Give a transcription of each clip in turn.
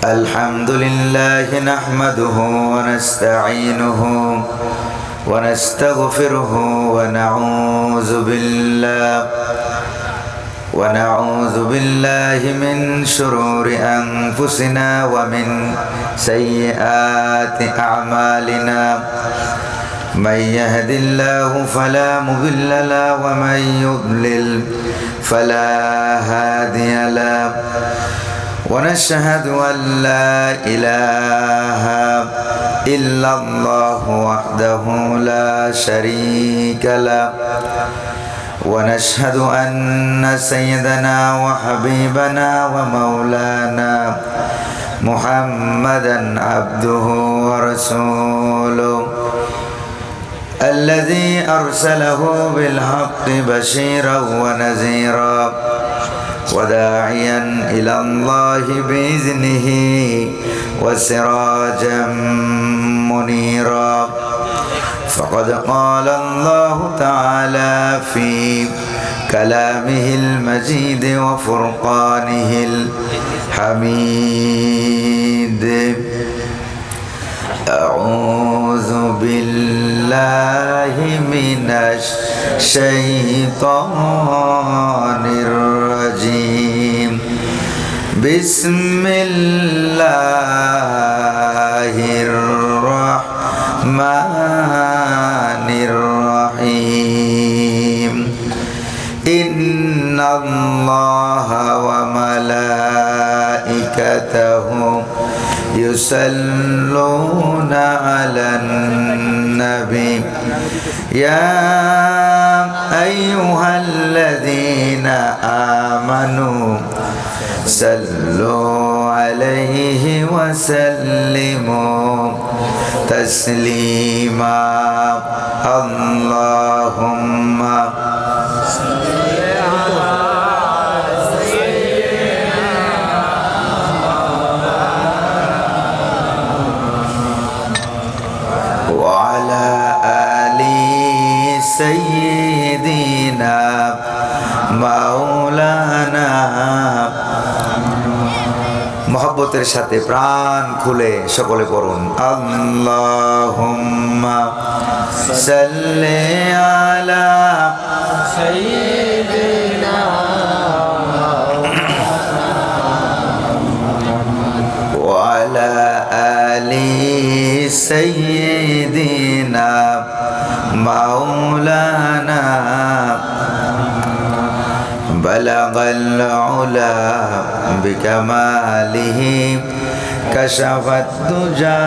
الحمد لله نحمده ونستعينه ونستغفره ونعوذ بالله من شرور أنفسنا ومن سيئات أعمالنا من يهد الله فلا مضل له ومن يضلل فلا هادي له ونشهد أن لا إله إلا الله وحده لا شريك له ونشهد أن سيدنا وحبيبنا ومولانا محمدا عبده ورسوله الذي أرسله بالحق بشيرا ونذيرا وداعيا إلى الله بإذنه وسراجا منيرا فقد قال الله تعالى في كلامه المجيد وفرقانه الحميد أعوذ بالله من الشيطان الرجيم بسم الله الرحمن الرحيم إن الله وملائكته يصلون على النبي يا أيها الذين آمنوا صلوا عليه وسلموا تسليما اللهم سيدنا مولانا محبতের সাথে প্রাণ খুলে সকলে পড়ুন আল্লাহুম্মা সাল্লি আলা সাইয়্যিদিনা ওয়া আলা আলি সাইয়্যিদিনা مولانا بلغ العلا بكماله كشف الدجى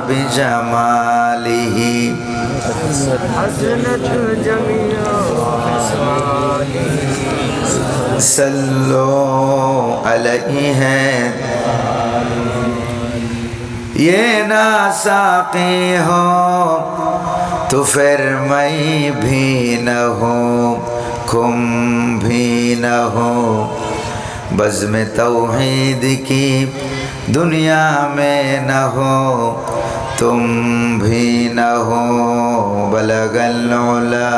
بجماله حسنت جميع صلوا عليه ये ना साक़ी हो तो फिर मैं भी न हो खुम भी न हो बज़्म तौहीद की दुनिया में न हो तुम भी न हो बलगल उला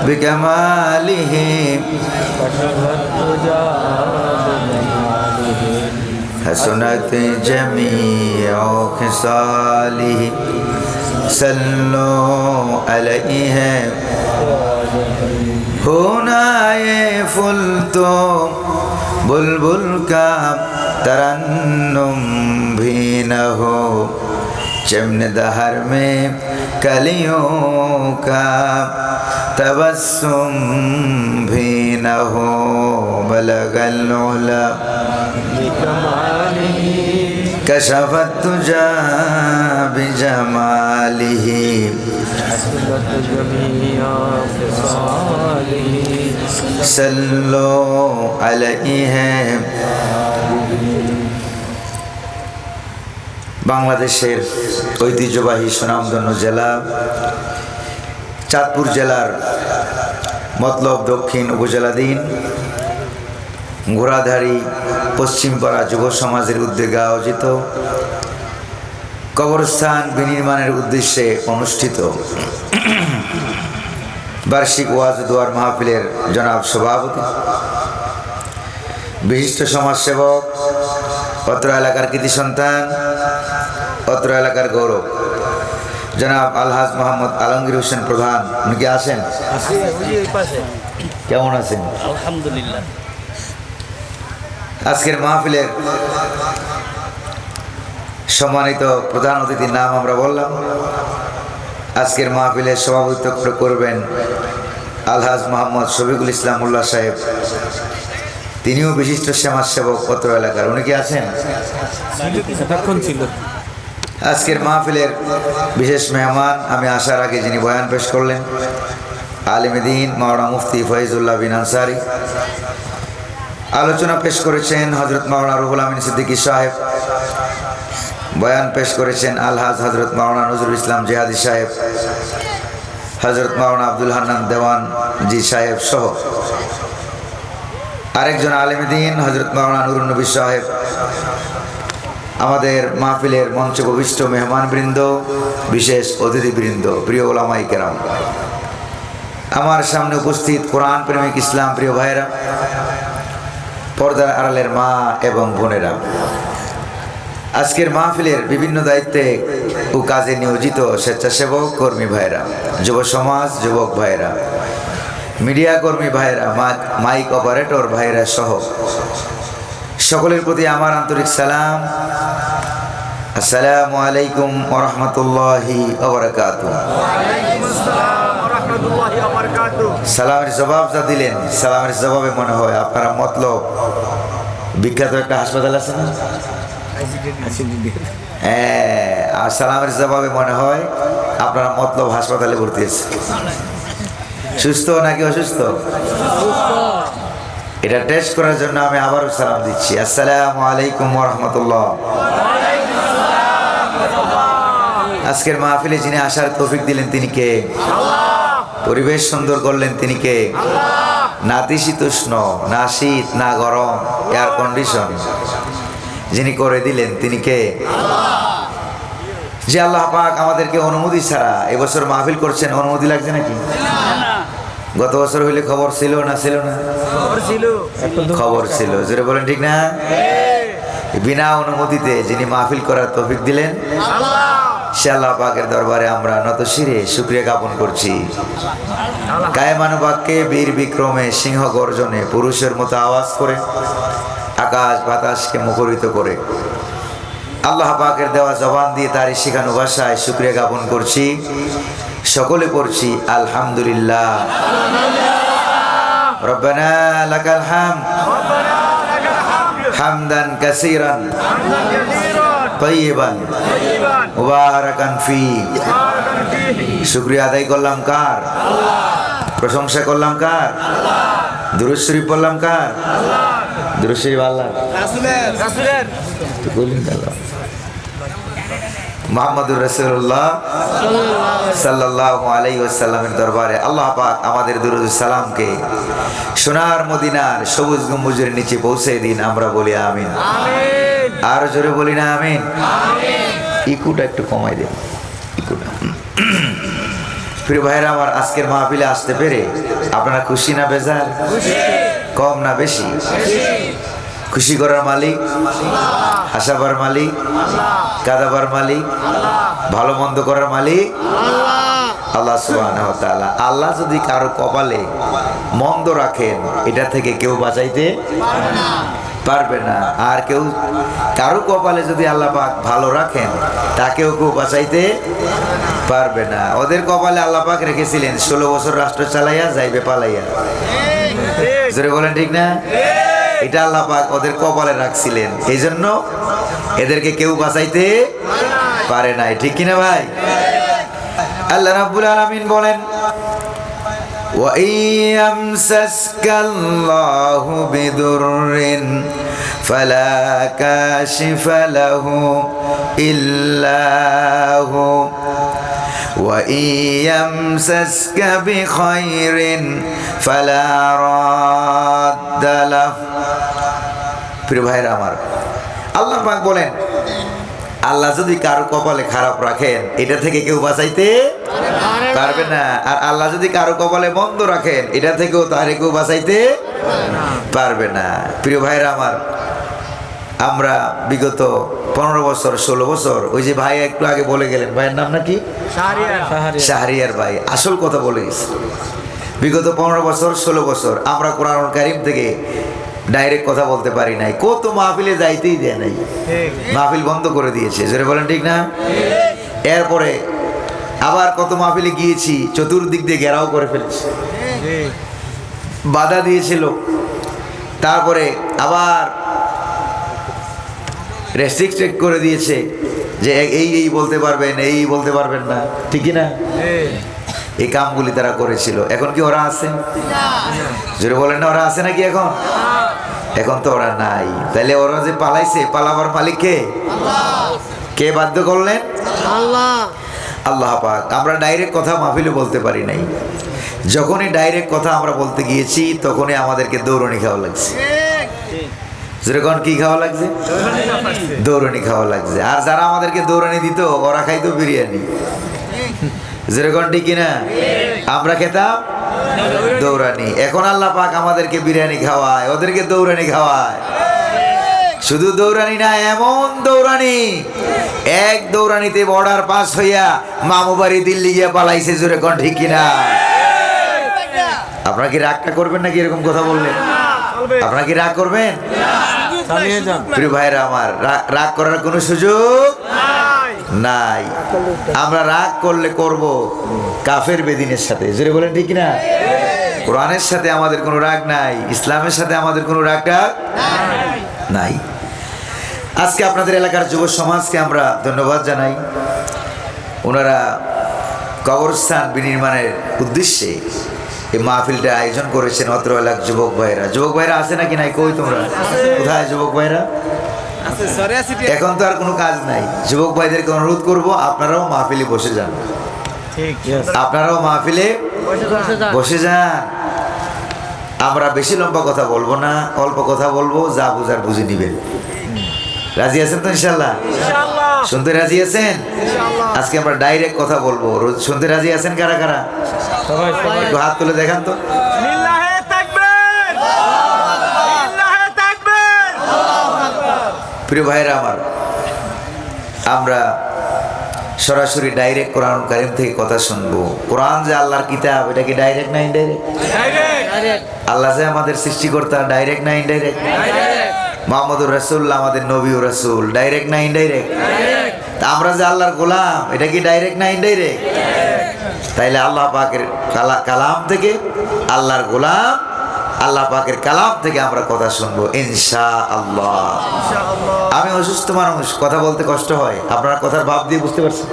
बिकमालिही हसनत जमीअ खिसालिही सल्लो अलैहि होना ये फुल तो बुलबुल का तरन्नुम भी न हो चमन दहर में कलियों का तबस्सुम भी न हो बलगल उला कशफत तुजा बिजमालिही सल्लो अलैहि বাংলাদেশের ঐতিহ্যবাহী সুনামধন্য জেলা চাঁদপুর জেলার মতলব দক্ষিণ উপজেলাধীন ঘোড়াধারী পশ্চিমপাড়া যুব সমাজের উদ্যোগে আয়োজিত কবরস্থান বিনির্মাণের উদ্দেশ্যে অনুষ্ঠিত বার্ষিক ওয়াজ দোয়ার মাহফিলের জনাব সভাপতি বিশিষ্ট সমাজসেবক, অত্র এলাকার কৃতি সন্তান, অত্র এলাকার গৌরব জনাব আলহাজ মোহাম্মদ আলমগীর হোসেন প্রধান, উনি কি আছেন? কেমন আছেন? আলহামদুলিল্লাহ। আজকের মাহফিলের সম্মানিত প্রধান অতিথির নাম আমরা বললাম। আজকের মাহফিলের সভাপতিত্ব করবেন আলহাজ মোহাম্মদ শফিকুল ইসলাম উল্লাহ সাহেব, তিনিও বিশিষ্ট সমাজসেবক অত্র এলাকার। উনি কি আছেন? আজকের মাহফিলের বিশেষ মেহমান, আমি আসার আগে যিনি বয়ান পেশ করলেন, আলিমে দ্বীন মাওলানা মুফতি ফয়জুল্লাহ বিন আনসারী। আলোচনা পেশ করেছেন হজরত মাওলানা রুহুল আমিন সিদ্দিকী সাহেব। বয়ান পেশ করেছেন আলহাজ হজরত মাওলানা নজরুল ইসলাম জিহাদি সাহেব, হজরত মাওলানা আব্দুল হান্নান দেওয়ান জি সাহেব সহ আরেকজন আলেম দ্বীন হজরত মাওলানা নুরুন নবী সাহেব। আমাদের মাহফিলের মঞ্চ উপবিষ্ট মেহমানবৃন্দ, বিশেষ অতিথিবৃন্দ, প্রিয় ওলামায়ে কেরাম, আমার সামনে উপস্থিত কোরআন প্রেমিক ইসলাম প্রিয় ভাইয়েরা, পর্দার আড়ালের মা এবং বোনেরা, আজকের মাহফিলের বিভিন্ন দায়িত্বে ও কাজে নিয়োজিত স্বেচ্ছাসেবক কর্মী ভাইয়েরা, যুব সমাজ, যুবক ভাইয়েরা, মিডিয়া কর্মী ভাইয়েরা, মাইক অপারেটর ভাইয়েরা সহ সকলের প্রতি আমার আন্তরিক সালাম। আসসালামু আলাইকুম ওয়া রাহমাতুল্লাহি ওয়া বারাকাতুহু। সালামের জবাব যা দিলেন, সালামের জবাবে মনে হয় আপনারা মতলব বিখ্যাত একটা হাসপাতাল আছে না, হ্যাঁ, আর সালামের জবাবে মনে হয় আপনারা মতলব হাসপাতালে ভর্তি আছে। সুস্থ নাকি অসুস্থ? এটা টেস্ট করার জন্য আমি আবারও সালাম দিচ্ছি। আসসালামু আলাইকুম ওয়া রাহমাতুল্লাহ। আজকের মাহফিলে যিনি আসার তৌফিক দিলেন তিনি কে? পরিবেশ সুন্দর করলেন তিনি কে? নাতিশীতোষ্ণ, না শীত না গরম, এয়ার কন্ডিশন যিনি করে দিলেন তিনি কে? যে আল্লাহ পাক আমাদেরকে অনুমতি ছাড়া এবছর মাহফিল করছেন, অনুমতি লাগছে নাকি? গত বছর হইলে খবর ছিল না ছিল না? খবর ছিল, জোরে বলেন ঠিক না? বিনা অনুমতিতে যিনি মাহফিল করার তৌফিক দিলেন, সে আল্লাহ পাকের দরবারে আমরা নত শিরে শুকরিয়া জ্ঞাপন করছি। কায়মানু বাক্যে বীর বিক্রমে সিংহ গর্জনে পুরুষের মতো আওয়াজ করে আকাশ বাতাসকে মুখরিত করে আল্লাহ পাকের দেওয়া জবান দিয়ে তারই শেখানো ভাষায় শুকরিয়া জ্ঞাপন করছি। সকলে পড়ছি আলহামদুলিল্লাহ। রব্বানা লাকাল হামদ হামদান কাসীরান তাইয়িবান মুবারাকান ফি। শুকরিয়া আদায় করলাম কার? প্রশংসা করলাম কার? দুরূদ শরীফ পড়লাম কার? দুরূদ শরীফ আল্লাহ রাসূলের মুহাম্মদুর রাসূলুল্লাহ সাল্লাল্লাহু আলাইহি ওয়াসাল্লামের দরবারে আল্লাহ পাক আমাদের দুরূদ সালামকে সোনার মদিনার সবুজ গম্বুজের নিচে পৌঁছে দিন। আমরা বলি আমিন। আর জোরে বলি না আমিন? ইকুটা একটু কমাই দেন, ইকুটা। প্রিয় ভাইরা আমার, আজকের মাহফিলে আসতে পেরে আপনারা খুশি না বেজার? কম না বেশি? খুশি করার মালিক, হাসাবার মালিক, কাঁদাবার মালিক, ভালো মন্দ করার মালিক আল্লাহ সুবহানাহু ওয়া তাআলা। আল্লাহ যদি কারো কপালে মন্দ রাখেন, এটা থেকে কেউ বাঁচাইতে পারবে না। আর কেউ কারো কপালে যদি আল্লাহ পাক ভালো রাখেন, তাকেও কেউ বাঁচাইতে পারবে না। ওদের কপালে আল্লাহ পাক রেখেছিলেন 16 বছর রাষ্ট্র চালাইয়া যাইবে পালাইয়া। জোরে বলেন ঠিক না? এটা আল্লাহ পাক ওদের কপালে রাখছিলেন, এই জন্য এদেরকে কেউ বাঁচাইতে পারে নাই। ঠিক কিনা ভাই? আল্লাহ রাব্বুল আলামিন বলেন, ওয়া ইয়ামসাসকাল্লাহু বিদুররিন ফালা কাশিফা লাহু ইল্লাহু ওয়া ইয়ামসাসকা বিখাইরিন ফালা রাদ্দা লাহু। প্রিয় ভাইরা আমার, আল্লাহ পাক বলেন, আল্লাহ যদি কারো কপালে খারাপ রাখেন, এটা থেকে কেউ বাঁচাইতে পারবে না। আর আল্লাহ যদি কারো কপালে মন্দ রাখেন, এটা থেকেও তারে কেউ বাঁচাইতে পারবে না। প্রিয় ভাইরা আমার, আমরা বিগত 15 বছর 16 বছর, ওই যে ভাই একটু আগে বলে গেলেন, ভাইয়ের নাম নাকি শাহরিয়ার ভাই, আসল কথা বলে গেছে। বিগত 15 বছর 16 বছর আমরা কোরআনুল কারীম থেকে ডাইরেক্ট কথা বলতে পারি নাই। কত মাহফিলে যাইতেই দেয় নাই, মাহফিল বন্ধ করে দিয়েছে, জোরে বলেন ঠিক না? এরপরে আবার কত মাহফিলে গিয়েছি, চতুর্দিক দিয়ে ঘেরাও করে ফেলেছে, বাধা দিয়েছিল। তারপরে আবার রেস্ট্রিক্টেড করে দিয়েছে যে এই বলতে পারবেন, এই বলতে পারবেন না, ঠিক না? এই কামগুলি তারা করেছিল। এখন কি ওরা আছে? জোরে বলেন না, ওরা আছে নাকি এখন? এখন তো ওরা নাই। তাহলে ওরা যে পালাইছে, পালাবার মালিক কে? কে বাধ্য করলেন? আল্লাহ পাক। আমরা ডাইরেক্ট কথা মাহফিলে বলতে পারি নাই। যখনই ডাইরেক্ট কথা আমরা বলতে গিয়েছি, তখনই আমাদেরকে দৌড়নি খাওয়া লাগছে। যেরকম কি খাওয়া লাগছে? দৌড়নি খাওয়া লাগছে। আর যারা আমাদেরকে দৌড়নি দিত, ওরা খাইতো বিরিয়ানি। যেরকম ঠিক কিনা? আমরা খেতাম দৌড়ানি। এখন আল্লাহ পাক আমাদেরকে বিরিয়ানি খাওয়ায়, ওদেরকে দৌড়ানি খাওয়ায়। শুধু দৌড়ানি না, এমন দৌড়ানি, এক দৌড়ানিতে বর্ডার পাস হইয়া মামু বাড়ি দিল্লি গিয়ে পালাইছে। জোরে কোন ঠিক কিনা? আপনারা কি রাগটা করবেন নাকি এরকম কথা বললে? আপনারা কি রাগ করবেন? প্রিয় ভাইরা আমার, রাগ করার কোনো সুযোগ নাই। আমরা রাগ করলে করব কাফের বেদিনের সাথে। জোরে বলেন ঠিক না? কোরআনের সাথে আমাদের কোনো রাগ নাই, ইসলামের সাথে আমাদের কোনো রাগ নাই। আজকে আপনাদের এলাকার যুব সমাজকে আমরা ধন্যবাদ জানাই। ওনারা কবরস্থান বিনির্মাণের উদ্দেশ্যে এই মাহফিলটা আয়োজন করেছেন অত্র এলাকার যুবক ভাইরা। যুবক ভাইরা আছে নাকি নাই? কই তোমরা? কোথায় যুবক ভাইরা? এখন তো আর কোনো কাজ নাই। যুবক ভাইদেরকে অনুরোধ করব, আপনারাও মাহফিলে বসে যান। আপনারাও মাহফিলে বসে যান। আমরা বেশি লম্বা কথা বলবো না, অল্প কথা বলবো, যা বুঝার বুঝে নিবেন। রাজি আছেন তো? ইনশাল্লাহ শুনতে রাজি আছেন? আজকে আমরা ডাইরেক্ট কথা বলবো। শুনতে রাজি আছেন কারা কারা? একটু হাত তুলে দেখান তো। প্রিয় ভাইরা আমার, আমরা সরাসরি ডাইরেক্ট কোরআন কারীম থেকে কথা শুনবো। কোরআন যে আল্লাহর কিতাব, এটা কি ডাইরেক্ট না ইনডাইরেক্ট? আল্লাহ যে আমাদের সৃষ্টিকর্তা, ডাইরেক্ট না ইনডাইরেক্ট? মুহাম্মদুর রাসূলুল্লাহ আমাদের নবী ও রাসূল, ডাইরেক্ট না ইনডাইরেক্ট? আমরা যে আল্লাহর গোলাম, এটা কি ডাইরেক্ট না ইনডাইরেক্ট? তাইলে আল্লাহ পাকের কালাম থেকে, আল্লাহর গোলাম আল্লাহ পাকের কালাম থেকে আমরা কথা শুনবো ইনশাআল্লাহ। আমি অসুস্থ মানুষ, কথা বলতে কষ্ট হয়। আপনারা কথার ভাব দিয়ে বুঝতে পারছেন?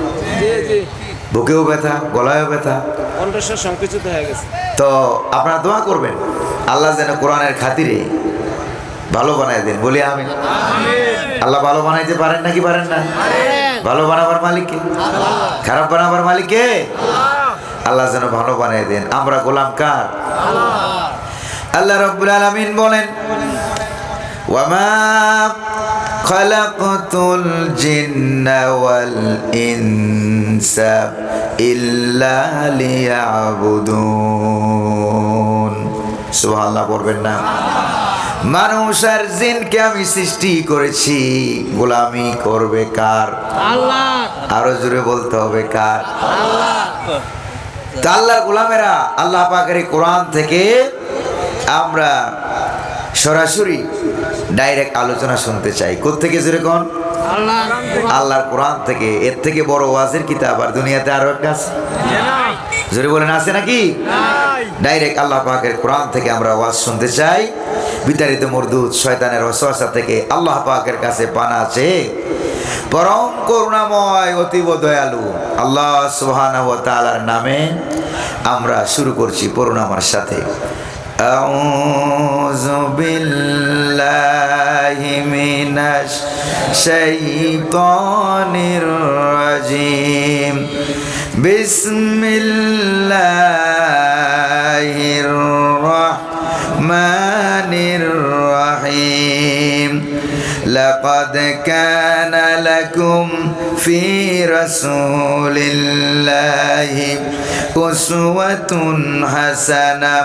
বুকেও ব্যথা, গলায়ও ব্যথা, কণ্ঠস্বর সংকুচিত হয়ে গেছে। তো আপনারা দোয়া করবেন আল্লাহ যেন কোরআনের খাতিরে ভালো বানায় দেন। বলি আমিন। আল্লাহ ভালো বানাইতে পারেন নাকি পারেন না? ভালো বানাবার মালিক কে? খারাপ বানাবার মালিক কে? আল্লাহ যেন ভালো বানায় দেন। আমরা গোলাম কার? আল্লাহ রাব্বুল আলামিন বলেন, ওয়ামা খালাকতুল জিন্না ওয়াল ইনসা ইল্লা লিয়াবুদুন। সুবহানাল্লাহ পড়বেন না? মানুষ আর জিনকে আমি সৃষ্টি করেছি গোলামি করবে কার? আল্লাহ। আরো জোরে বলতে হবে কার? আল্লাহ। তো আল্লাহর গোলামেরা আল্লাহ পাকের কোরআন থেকে আমরা সরাসরি ডাইরেক্ট আলোচনা শুনতে চাই। কোত্থেকে? যেরকম আল্লাহর কোরআন থেকে। এর থেকে বড় ওয়াজের কিতাব আর দুনিয়াতে আরো একটা আছে? জোরে বলেন আছে নাকি? ডাইরেক্ট আল্লাহ পাকের কোরআন থেকে আমরা ওয়াজ শুনতে চাই। বিতাড়িত মরদুদ শয়তানের ওয়াসওয়াসা থেকে আল্লাহ পাকের কাছে পানা আছে। পরম করুণাময় অতীব দয়ালু আল্লাহ সুবহানাহু ওয়া তাআলার নামে আমরা শুরু করছি। পড়ুন আমার সাথে। আউযু বিল্লাহি মিনাশ শাইতানির রাজিম। বিসমিল্লাহির রাহমানির রাহিম। লাকাদ কানা লাকুম ফি রাসূলিল্লাহি উসওয়াতুন হাসানা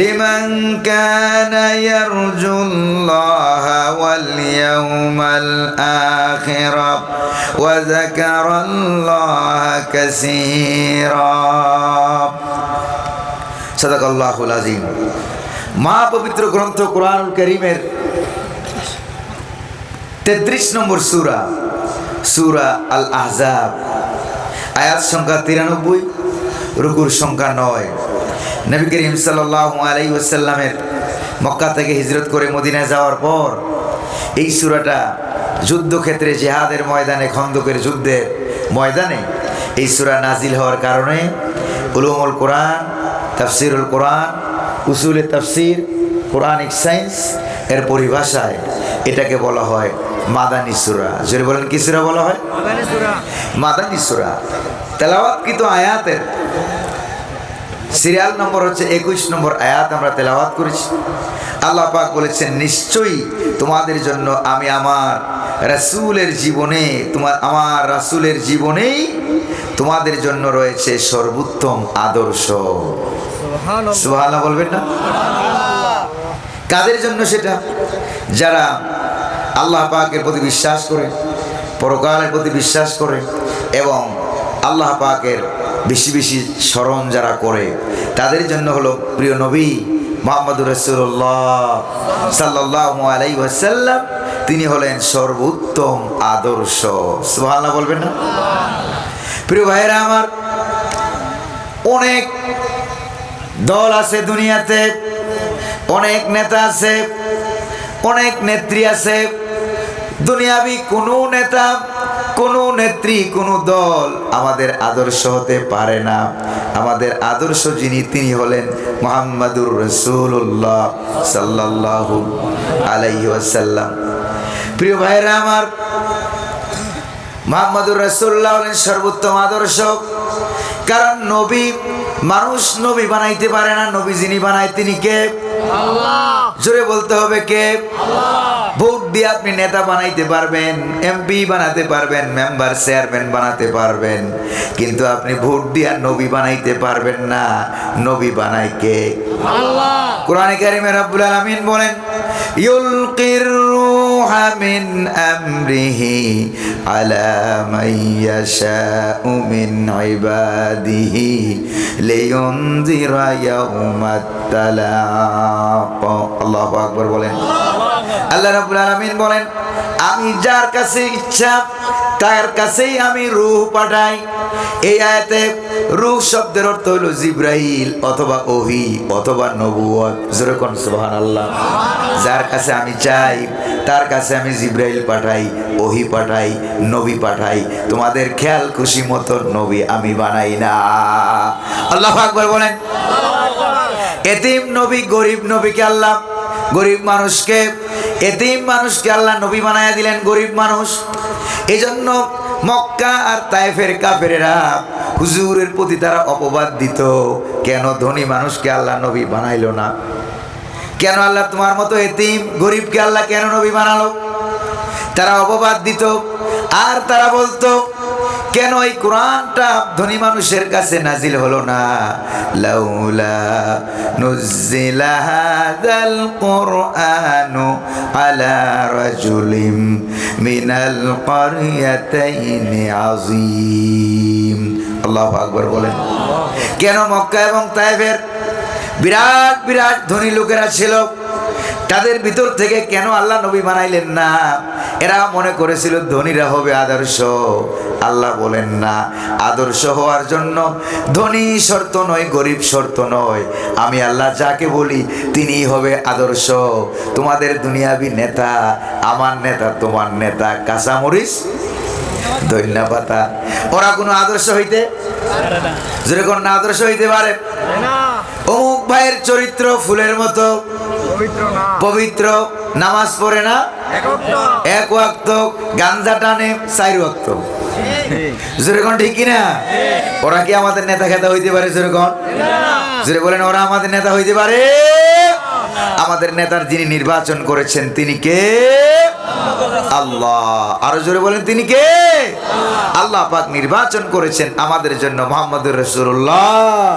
লিমান কানা ইয়ারজুল্লাহা ওয়াল ইয়াউমাল আখিরা ওয়া যাকারাল্লাহা কাসীরা। সাদাকাল্লাহুল আযীম। মা পবিত্র গ্রন্থ কোরআনুল কারীমের 33 নম্বর সূরা, সূরা আল আহজাব, আয়াত সংখ্যা 93, রুকুর সংখ্যা 9। নবী করিম সাল্লাল্লাহু আলাইহি ওয়াসাল্লামের মক্কা থেকে হিজরত করে মদিনায় যাওয়ার পর এই সূরাটা যুদ্ধক্ষেত্রে, জিহাদের ময়দানে, খন্দকের যুদ্ধের ময়দানে এই সূরা নাজিল হওয়ার কারণে উলুমুল কোরআন, তাফসিরুল কোরআন, উসুলে তাফসির, কোরআনিক সায়েন্স এর পরিভাষায় এটাকে বলা হয় মাদানী সূরা। জোরে বলেন কি সূরা বলা হয়? মাদানী সূরা। মাদানী সূরা। তেলাওয়াতকৃত আয়াতের সিরিয়াল নম্বর হচ্ছে 21 নম্বর আয়াত আমরা তেলাওয়াত করেছি। আল্লাহ পাক বলেছেন, নিশ্চয়ই তোমাদের জন্য আমি আমার রাসূলের জীবনে, আমার রাসূলের জীবনেই তোমাদের জন্য রয়েছে সর্বোত্তম আদর্শ। সুবহানাল্লাহ বলবেন না? কাদের জন্য সেটা? যারা আল্লাহ পাকের প্রতি বিশ্বাস করে, পরকালের প্রতি বিশ্বাস করে এবং আল্লাহ পাকের বেশি বেশি স্মরণ যারা করে, তাদের জন্য হলো প্রিয় নবী মুহাম্মদুর রাসূলুল্লাহ সাল্লাল্লাহু আলাইহি ওয়াসাল্লাম, তিনি হলেন সর্বোত্তম আদর্শ। সুবহানাল্লাহ বলবেন না? প্রিয় ভাইয়েরা আমার, অনেক দল আছে দুনিয়াতে, অনেক নেতা আছে, অনেক নেত্রী আছে। দুনিয়াবি কোনো নেতা, কোনো নেত্রী, কোনো দল আমাদের আদর্শ হতে পারে না। আমাদের আদর্শ যিনি, তিনি হলেন মুহাম্মাদুর রাসূলুল্লাহ সাল্লাল্লাহু আলাইহি ওয়াসাল্লাম। প্রিয় ভাইরা আমার, মুহাম্মাদুর রাসূলুল্লাহ হলেন সর্বোত্তম আদর্শ। কারণ নবী, মানুষ নবী বানাইতে পারে না। নবী যিনি বানায় তিনি কে? আল্লাহ। জোরে বলতে হবে কে? আল্লাহ। ভোট দিয়ে আপনি নেতা বানাইতে পারবেন, এমপি বানাতে পারবেন, মেম্বার চেয়ারম্যান বানাতে পারবেন, কিন্তু আপনি ভোট দিয়ে নবী বানাইতে পারবেন না। নবী বানায় কে? আল্লাহ। কোরআনে কারীমে রব্বুল আলামিন বলেন, ইউলকির রূহা মিন আমরিহি আলা মান ইয়াশাউ মিন ইবাদিহি লিয়ুনযিরা ইয়াউমাত তালাক। আল্লাহু আকবার বলেন। আল্লাহ রাব্বুল আলামিন বলেন, আমি যার কাছে ইচ্ছা তার কাছেই আমি রূহ পাঠাই। এই আয়াতে রূহ শব্দের অর্থ হলো জিবরাইল অথবা ওহী অথবা নবুয়ত। জোরে কোন সুবহানাল্লাহ। যার কাছে আমি চাই তার কাছে আমি জিবরাইল পাঠাই, ওহী পাঠাই, নবী পাঠাই। তোমাদের খেয়াল খুশি মতো নবী আমি বানাই না। আল্লাহু আকবার বলেন। এতিম নবী, গরিব নবীকে আল্লাহ, গরিব মানুষকে, এতিম মানুষকে আল্লাহ নবী বানায়া দিলেন, গরিব মানুষ। এজন্য মক্কা আর তায়েফের কাফেরেরা হুজুরের প্রতি তারা অপবাদ দিত, কেন ধনী মানুষকে আল্লাহ নবী বানাইলো না? কেন আল্লাহ তোমার মতো এতিম গরিবকে আল্লাহ কেন নবী বানালো? তারা অপবাদ দিত। আর তারা বলতো, কেন এই কোরআনটা ধনী মানুষের কাছে নাজিল হলো না? লাউলা নুজিলা হাযাল কুরআনু আলা রাজুলিম মিনাল ক্বরিয়াতাইনি আযীম। আল্লাহু আকবার বলেন। কেন মক্কা এবং তায়েফের বিরাট বিরাট ধনী লোকেরা ছিল, তাদের ভিতর থেকে কেন আল্লাহ নবী বানাইলেন না? এরা মনে করেছিল ধনীরা হবে আদর্শ। আল্লাহ বলেন না, আদর্শ হওয়ার জন্য ধনী শর্ত নয়, গরিব শর্ত নয়। আমি আল্লাহ যাকে বলি তিনিই হবে আদর্শ। তোমাদের দুনিয়াবি নেতা আমার নেতা, তোমার নেতা কাঁচামরিচ ধনিয়া পাতা, ওরা কোনো আদর্শ হইতে যেরকম না আদর্শ হইতে পারে। অমুক ভাইয়ের চরিত্র ফুলের মতো পবিত্র, নামাজ পড়ে না এক ওয়াক্ত, গাঞ্জা টানে 4 ওয়াক্ত। যেরকম ঠিক কিনা? ওরা কি আমাদের নেতা খেতা হইতে পারে? যেরকম জোরে বলেন, ওরা আমাদের নেতা হইতে পারে? আমাদের নেতার যিনি নির্বাচন করেছেন তিনি কে? আল্লাহ। আরো জোরে বলেন তিনি কে? আল্লাহ পাক নির্বাচন করেছেন আমাদের জন্য মুহাম্মদুর রাসূলুল্লাহ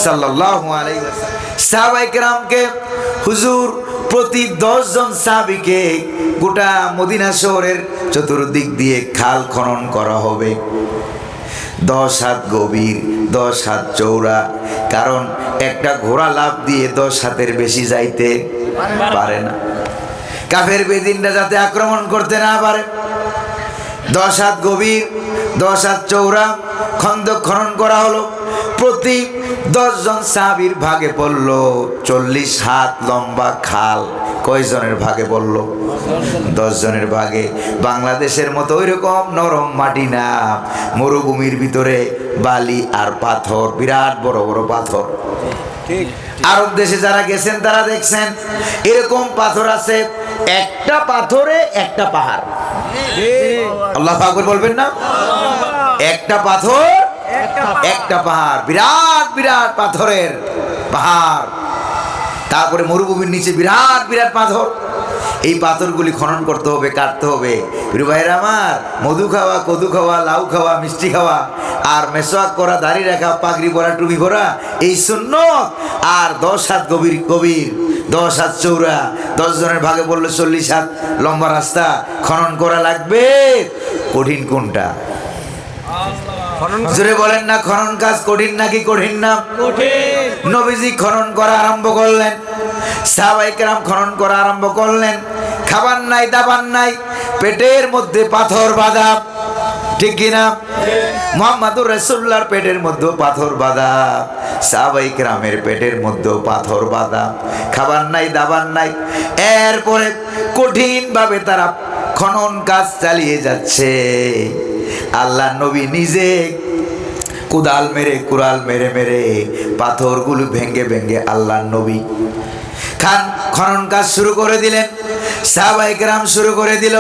সাল্লাল্লাহু আলাইহি ওয়াসাল্লাম। সাহাবায়ে কেরামকে হুজুর প্রতি 10 জন সাহাবীকে গোটা মদিনা শহরের চতুর্দিক দিয়ে খাল খনন করা হবে, 10 হাত গভীর, 10 হাত চওড়া। কারণ একটা ঘোড়া লাফ দিয়ে 10 হাতের বেশি যাইতে পারে না, কাফের বেদিনরা যাতে আক্রমণ করতে না পারে। 10 হাত গভীর, 10 হাত চওড়া খন্দক খনন করা হলো। প্রতি 10 জন সাহাবীর ভাগে পড়ল 40 হাত লম্বা খাল। কয়জনের ভাগে পড়ল? 10 জনের ভাগে। বাংলাদেশের মতো ওইরকম নরম মাটি না, মরুভূমির ভিতরে বালি আর পাথর, বিরাট বড় বড় পাথর। আরব দেশে যারা গেছেন তারা দেখছেন এরকম পাথর আছে, একটা পাথরে একটা পাহাড়। আল্লাহু আকবার বলবেন না? একটা পাথর একটা পাহাড়, বিরাট বিরাট পাথরের পাহাড়। তারপরে মরুভূমির নিচে বিরাট বিরাট পাথর। এই পাথরগুলি খনন করতে হবে, কাটতে হবে। প্রিয় ভাইরা আমার, মধু খাওয়া, কদু খাওয়া, লাউ খাওয়া, মিষ্টি খাওয়া, আর মেসওয়াক করা, দাড়ি রাখা, পাগড়ি পরা, টুপি পরা, এই সুন্নত। আর 10 হাত গভীর গভীর, 10 হাত চওড়া, 10 জনের ভাগে বললো 40 হাত লম্বা রাস্তা খনন করা লাগবে। কঠিন কোনটা? জোরে বলেন না, খনন কাজ কঠিন নাকি কঠিন না? কঠিন। নবীজি খনন করা আরম্ভ করলেন, সাহাবায়ে কেরাম খনন করা আরম্ভ করলেন। খাবার নাই, দাবার নাই, পেটের মধ্যে পাথর বাঁধা, ঠিক কিনা? মুহাম্মদুর রাসূলুল্লাহর পেটের মধ্যে পাথর বাঁধা, সাহাবায়ে কেরামের পেটের মধ্যে পাথর বাঁধা, খাবার নাই, দাবার নাই। এরপরে কঠিন ভাবে তারা খনন কাজ চালিয়ে যাচ্ছে। আল্লাহ নবী নিজে কুদাল মেরে, কুড়াল মেরে মেরে পাথরগুলো ভেঙ্গে ভেঙ্গে আল্লাহ নবী খনন কাজ শুরু করে দিলেন। সাহাবায়ে কেরাম শুরু করে দিল।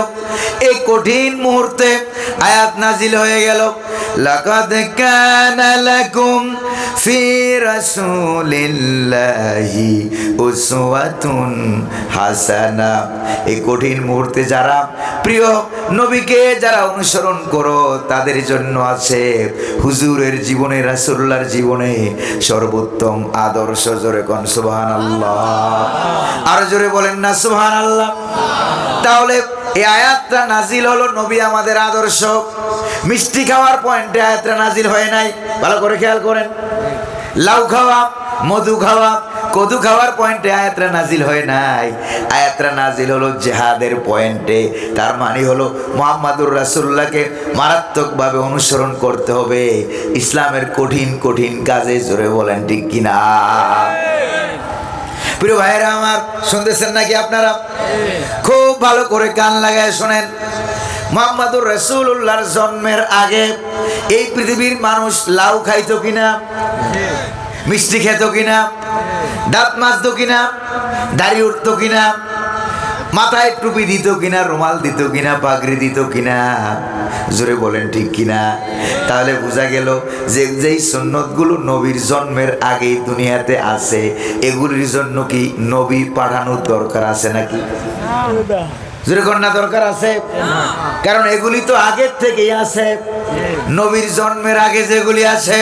এই কঠিন মুহূর্তে আয়াত নাজিল হয়ে গেল, লাকাদ কানা লাকুম ফি রাসূলিল্লাহি উসওয়াতুন হাসানা। এই কঠিন মুহূর্তে যারা প্রিয় নবীকে যারা অনুসরণ করো তাদের জন্য আছে হুজুরের জীবনে, রাসূলুল্লাহর জীবনে সর্বোত্তম আদর্শ। জোরে কোন সুবহানাল্লাহ। আর জোরে বলেন না সুবহানাল্লাহ। তাহলে এই আয়াতটা নাজিল হলো, নবী আমাদের আদর্শ। মিষ্টি খাওয়ার পয়েন্টে আয়াতটা নাজিল হয় নাই, ভালো করে খেয়াল করেন। লাউ খাওয়া, মধু খাওয়া, কদু খাওয়ার পয়েন্টে আয়াতটা নাজিল হয় নাই। আয়াতটা নাজিল হলো জিহাদের পয়েন্টে। তার মানে হলো মুহাম্মদুর রাসূলুল্লাহকে মারাত্মকভাবে অনুসরণ করতে হবে ইসলামের কঠিন কঠিন কাজে। জোরে বলেন ঠিক কিনা? প্রিয় ভাইরা আমার, শুনতেছেন নাকি আপনারা? খুব ভালো করে কান লাগায় শোনেন। মুহাম্মদুর রাসূলুল্লাহর জন্মের আগে এই পৃথিবীর মানুষ লাউ খাইতো কিনা? মিষ্টি খেত কিনা? দাঁত মাজতো কিনা? দাড়ি উঠতো কিনা? মাথায় টুপি দিত কিনা? রুমাল দিত কিনা? পাগড়ি দিত কিনা? জোরে বলেন ঠিক কিনা? তাহলে বোঝা গেল যে যেই সুন্নতগুলো নবীর জন্মের আগেই দুনিয়াতে আছে, এগুলির জন্য কি নবী পাঠানোর দরকার আছে নাকি? জোরে কন্যা দরকার আছে? কারণ এগুলি তো আগের থেকেই আছে। নবীর জন্মের আগে যেগুলি আছে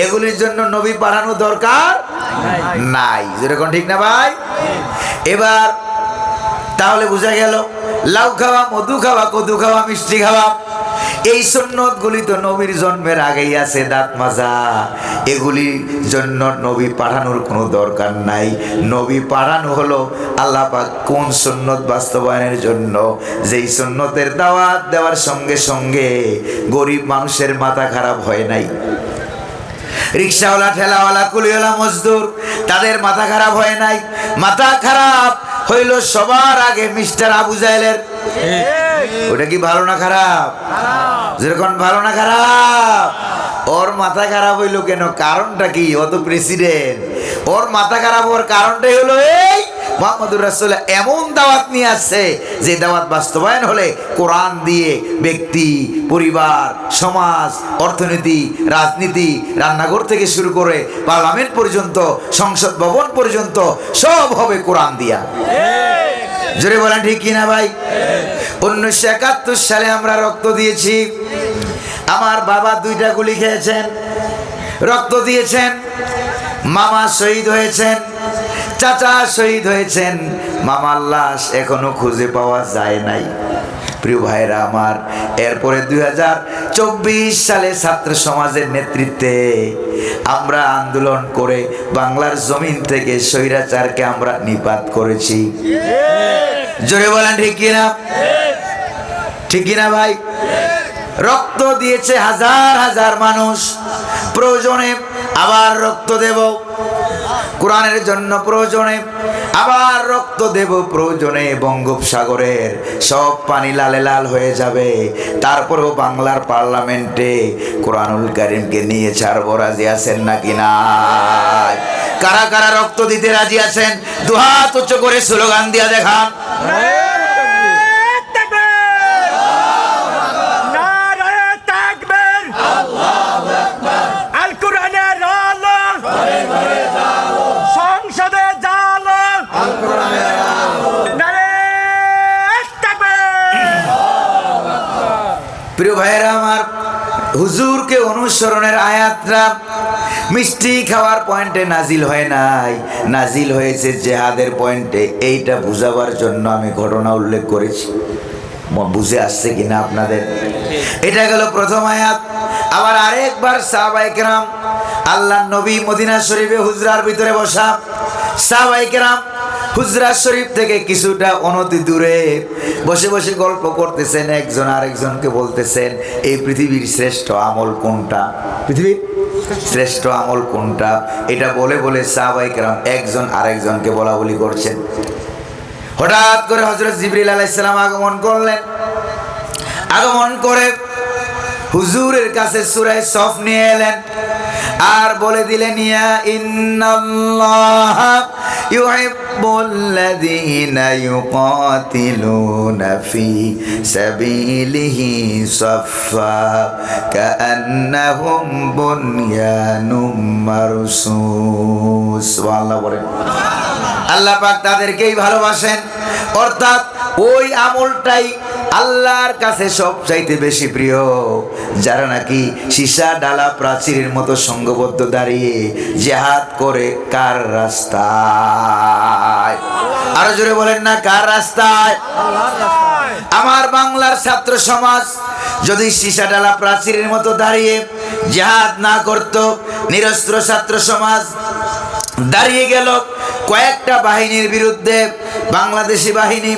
এগুলির জন্য নবী পাঠানো দরকার নাই। জোরে কোন ঠিক না ভাই? এবার তাহলে বোঝা গেল লাউ খাওয়া, মধু খাওয়া, কদু খাওয়া, মিষ্টি খাওয়া, এই সুন্নতগুলি তো নবীর জন্মের আগেই আছে। দাঁত মাজা, এগুলির জন্য নবী পাঠানোর কোনো দরকার নাই। নবী পাঠানো হলো আল্লাহ পাক কোন সুন্নত বাস্তবায়নের জন্য, যেই সুন্নতের দাওয়াত দেওয়ার সঙ্গে সঙ্গে গরিব মানুষের মাথা খারাপ হয় নাই। রিকশাওয়ালা, ঠেলাওয়ালা, কুলিওয়ালা, মজদুর, তাদের মাথা খারাপ হয় নাই। মাথা খারাপ হইল সবার আগে মিস্টার আবু জাহেলের। ওটা কি ভালো না খারাপ? যেরকম ভালো না খারাপ? ওর মাথা খারাপ হইলো কেন? কারণটা কি? ও তো প্রেসিডেন্ট। ওর মাথা খারাপ হওয়ার কারণটাই হলো এই মুহাম্মদুর রাসূলুল্লাহ এমন দাওয়াত নিয়ে আসছে যে দাওয়াত বাস্তবায়ন হলে কোরআন দিয়ে ব্যক্তি, পরিবার, সমাজ, অর্থনীতি, রাজনীতি, রান্নাঘর থেকে শুরু করে পার্লামেন্ট পর্যন্ত, সংসদ ভবন পর্যন্ত সব হবে কোরআন দিয়া। জোরে বলেন ঠিক কিনা ভাই? 1971 সালে আমরা রক্ত দিয়েছি। আমার বাবা 2টা গুলি খেয়েছেন, রক্ত দিয়েছেন। মামা শহীদ হয়েছেন, চাচা শহীদ হয়েছেন। মামার লাশ এখনো খুঁজে পাওয়া যায় নাই। প্রিয় ভাইরা আমার, এরপরে 2024 সালে ছাত্র সমাজের নেতৃত্বে আমরা আন্দোলন করে বাংলার জমিন থেকে স্বৈরাচারকে আমরা নিপাত করেছি। জোরে বলেন ঠিক কিনা? ঠিক কিনা ভাই? রক্ত দিয়েছে হাজার হাজার মানুষ। প্রয়োজনে আবার রক্ত দেব কোরআনের জন্য, প্রয়োজনে আবার রক্ত দেব, প্রয়োজনে বঙ্গোপসাগরের সব পানি লালে লাল হয়ে যাবে। তারপরেও বাংলার পার্লামেন্টে কোরআনুল কারীমকে নিয়ে ছাড়বো। রাজি আছেন নাকি না? কারা কারা রক্ত দিতে রাজি আছেন? দুহাত উঁচু করে স্লোগান দিয়া দেখান। প্রিয় ভাইয়েরা আমার, হুজুরকে অনুসরণের আয়াতরা মিষ্টি খাওয়ার পয়েন্টে নাজিল হয় নাই, নাজিল হয়েছে জেহাদের পয়েন্টে। এইটা বুঝাবার জন্য আমি ঘটনা উল্লেখ করেছি। বুঝে আসছে কিনা আপনাদের? এটা গেল প্রথম আয়াত। আবার আরেকবার সাহাবায়ে কেরাম, আল্লাহর নবী মদিনা শরীফে হুজরার ভিতরে বসা, সাহাবায়ে কেরাম হুজরা শরীফ থেকে কিছুটা অনতি দূরে বসে বসে গল্প করতেছেন। একজন আরেকজনকে বলতেছেন এই পৃথিবীর শ্রেষ্ঠ আমল কোনটা, পৃথিবীর শ্রেষ্ঠ আমল কোনটা। এটা বলে বলে সাহাবায়ে কেরাম একজন আরেকজনকে বলা বলি করছেন। হঠাৎ করে হযরত জিবরিল আলাইহিস সালাম আগমন করলেন। আগমন করে হুজুরের কাছে সূরা সফ নিয়ে এলেন আর বলে দিলেন, ইয়া ইন্নাল্লাহা ইউহিব্বুল্লাযীনা ইউকাতিলুনা ফি সাবিলিহি সাফফা কাআন্নাহুম বুনয়ানুম মারসুস। সুবহানাল্লাহ বলেন। আল্লাহ পাক তাদেরকেই ভালোবাসেন, অর্থাৎ ওই আমলটাই আল্লাহর কাছে সবচাইতে বেশি প্রিয়, যারা নাকি সীসা ডালা প্রাচীরের মতো সংঘবদ্ধ দাঁড়িয়ে জিহাদ করে কার রাস্তায়। আরো জোরে বলেন না, কার রাস্তায়? আমার বাংলার ছাত্র সমাজ যদি সীসা ডালা প্রাচীরের মতো দাঁড়িয়ে জিহাদ না করত, নিরস্ত্র ছাত্র সমাজ দাঁড়িয়ে গেল কয়েকটা বাহিনীর বিরুদ্ধে, বাংলাদেশি বাহিনী,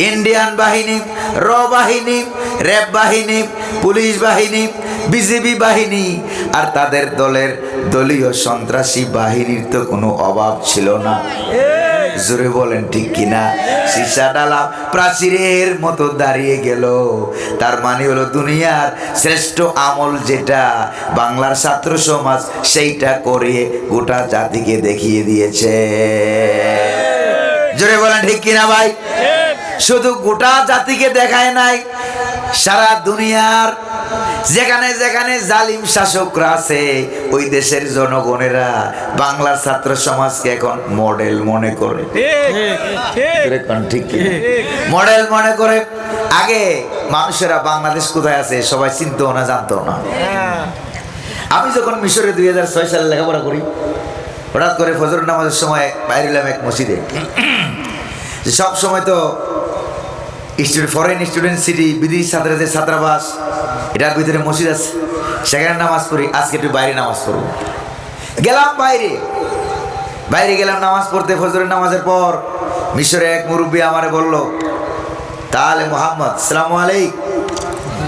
ইন্ডিয়ান বাহিনী, র বাহিনী, র্যাব বাহিনী, পুলিশ বাহিনী, বিজিবি বাহিনী, আর তাদের দলের দলীয় সন্ত্রাসী বাহিনীর তো কোনো অভাব ছিল না। জোরে বলেন ঠিক কিনা? সীসা ডালা প্রাচীরের মতো দাঁড়িয়ে গেল। তার মানে হলো দুনিয়ার শ্রেষ্ঠ আমল যেটা বাংলার ছাত্র সমাজ সেইটা করে গোটা জাতিকে দেখিয়ে দিয়েছে। জোরে বলেন ঠিক কিনা ভাই? শুধু গোটা জাতিকে দেখায় নাই, সারা দুনিয়ার যেখানে যেখানে জালিম শাসকরা আছে ওই দেশের জনগণেরা বাংলার ছাত্র সমাজকে এখন মডেল মনে করে। ঠিক মডেল মনে করে। আগে মানুষেরা বাংলাদেশ কোথায় আছে সবাই চিনতো না, জানতো না। আমি যখন মিশরে 2006 সালে লেখাপড়া করি, হঠাৎ করে ফজর নামাজের সময় বাইরে এলাম এক মসজিদে। সব সময় তো ফরেন স্টুডেন্ট সিটি, বিদেশি ছাত্রদের ছাত্রাবাস, এটার ভিতরে মসজিদ আছে, সেখানে নামাজ পড়ি। আজকে একটু বাইরে নামাজ পড়ব। গেলাম বাইরে, বাইরে গেলাম নামাজ পড়তে। ফজরের নামাজের পর মিশরে এক মুরব্বী আমারে বলল, তাহলে মোহাম্মদ সালামু আলাইকুম।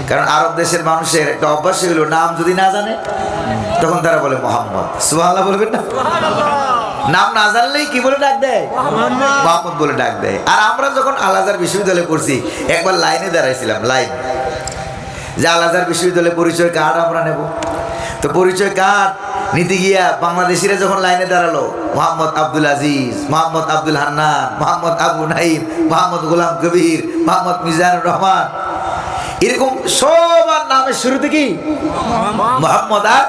কারণ আরব দেশের মানুষের একটা অভ্যাস হলো নাম যদি না জানে তখন তারা বলে মোহাম্মদ। সুবহানাল্লাহ বলবেন না? নাম না জানলেই কি বলে ডাক দেয়? মোহাম্মদ বলে ডাক দেয়। আর আমরা যখন আল আজহার বিশ্ববিদ্যালয়ে পড়ছি, একবার লাইনে দাঁড়াইছিলাম, লাইন, যে আল আজহার বিশ্ববিদ্যালয়ে পরিচয় কার্ড আমরা নেব। তো পরিচয় কার্ড নিতে গিয়া বাংলাদেশিরা যখন লাইনে দাঁড়ালো, মোহাম্মদ আব্দুল আজিজ, মোহাম্মদ আব্দুল হান্নান, মোহাম্মদ আবু নাইম, মোহাম্মদ গোলাম কবির, মোহাম্মদ মিজানুর রহমান, এরকম সবার নামের শুরুতে কি মোহাম্মদ আর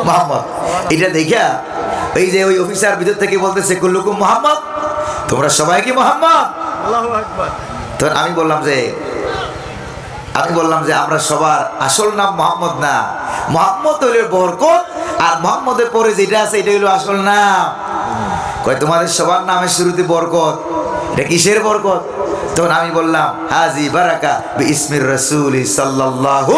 মোহাম্মদ। এটা দেখা এই যে ওই অফিসার ভিতর থেকে বলতেছে কুল্লুকুম মোহাম্মদ, তোমরা সবাই কি মোহাম্মদ? তখন আমি বললাম যে আমরা সবার আসল নাম মোহাম্মদ না, মোহাম্মদ হইল বরকত, আর মোহাম্মদের পরে যেটা আছে এটা হইল আসল নাম। কয় তোমাদের সবার নামের শুরুতে বরকত, এটা কিসের বরকত? তখন আমি বললাম হাজি বারাকা বিইসমির রাসূল সাল্লাল্লাহু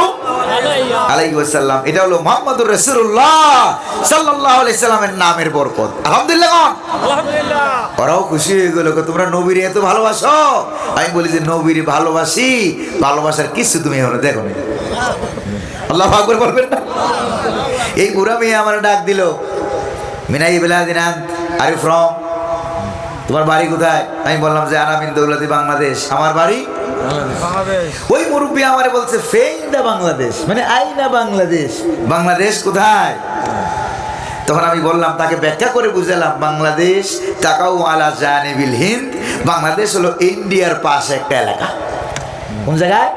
আলাইহি ওয়াসাল্লাম, এটা হলো মুহাম্মদুর রাসূলুল্লাহ সাল্লাল্লাহু আলাইহি সাল্লামের নামের বরকত। আলহামদুলিল্লাহ, আলহামদুলিল্লাহ। ওরাও খুশি হয়ে গেল, তোমরা নবীরে এত ভালোবাসো। আমি বলি যে নবীরে ভালোবাসি, ভালোবাসার কিছু তুমি এখনো দেখো না। আল্লাহু আকবার বলবেন না? এই বুড়া মেয়ে আমার ডাক দিল, মিনাই বেলাদিন আর ইউ ফ্রম, তোমার বাড়ি কোথায়? আমি বললাম যে আনামিন দৌলতি বাংলাদেশ, আমার বাড়ি বাংলাদেশ। ওই মুরব্বী আমারে বলছে ফেইন্দা বাংলাদেশ, মানে আইনা বাংলাদেশ, বাংলাদেশ কোথায়? তখন আমি বললাম, তাকে ব্যাখ্যা করে বুঝালাম, বাংলাদেশ তাকাউ আলা জানিবিল হিন্দ, বাংলাদেশ হলো ইন্ডিয়ার পাশে একটা এলাকা। কোন জায়গায়?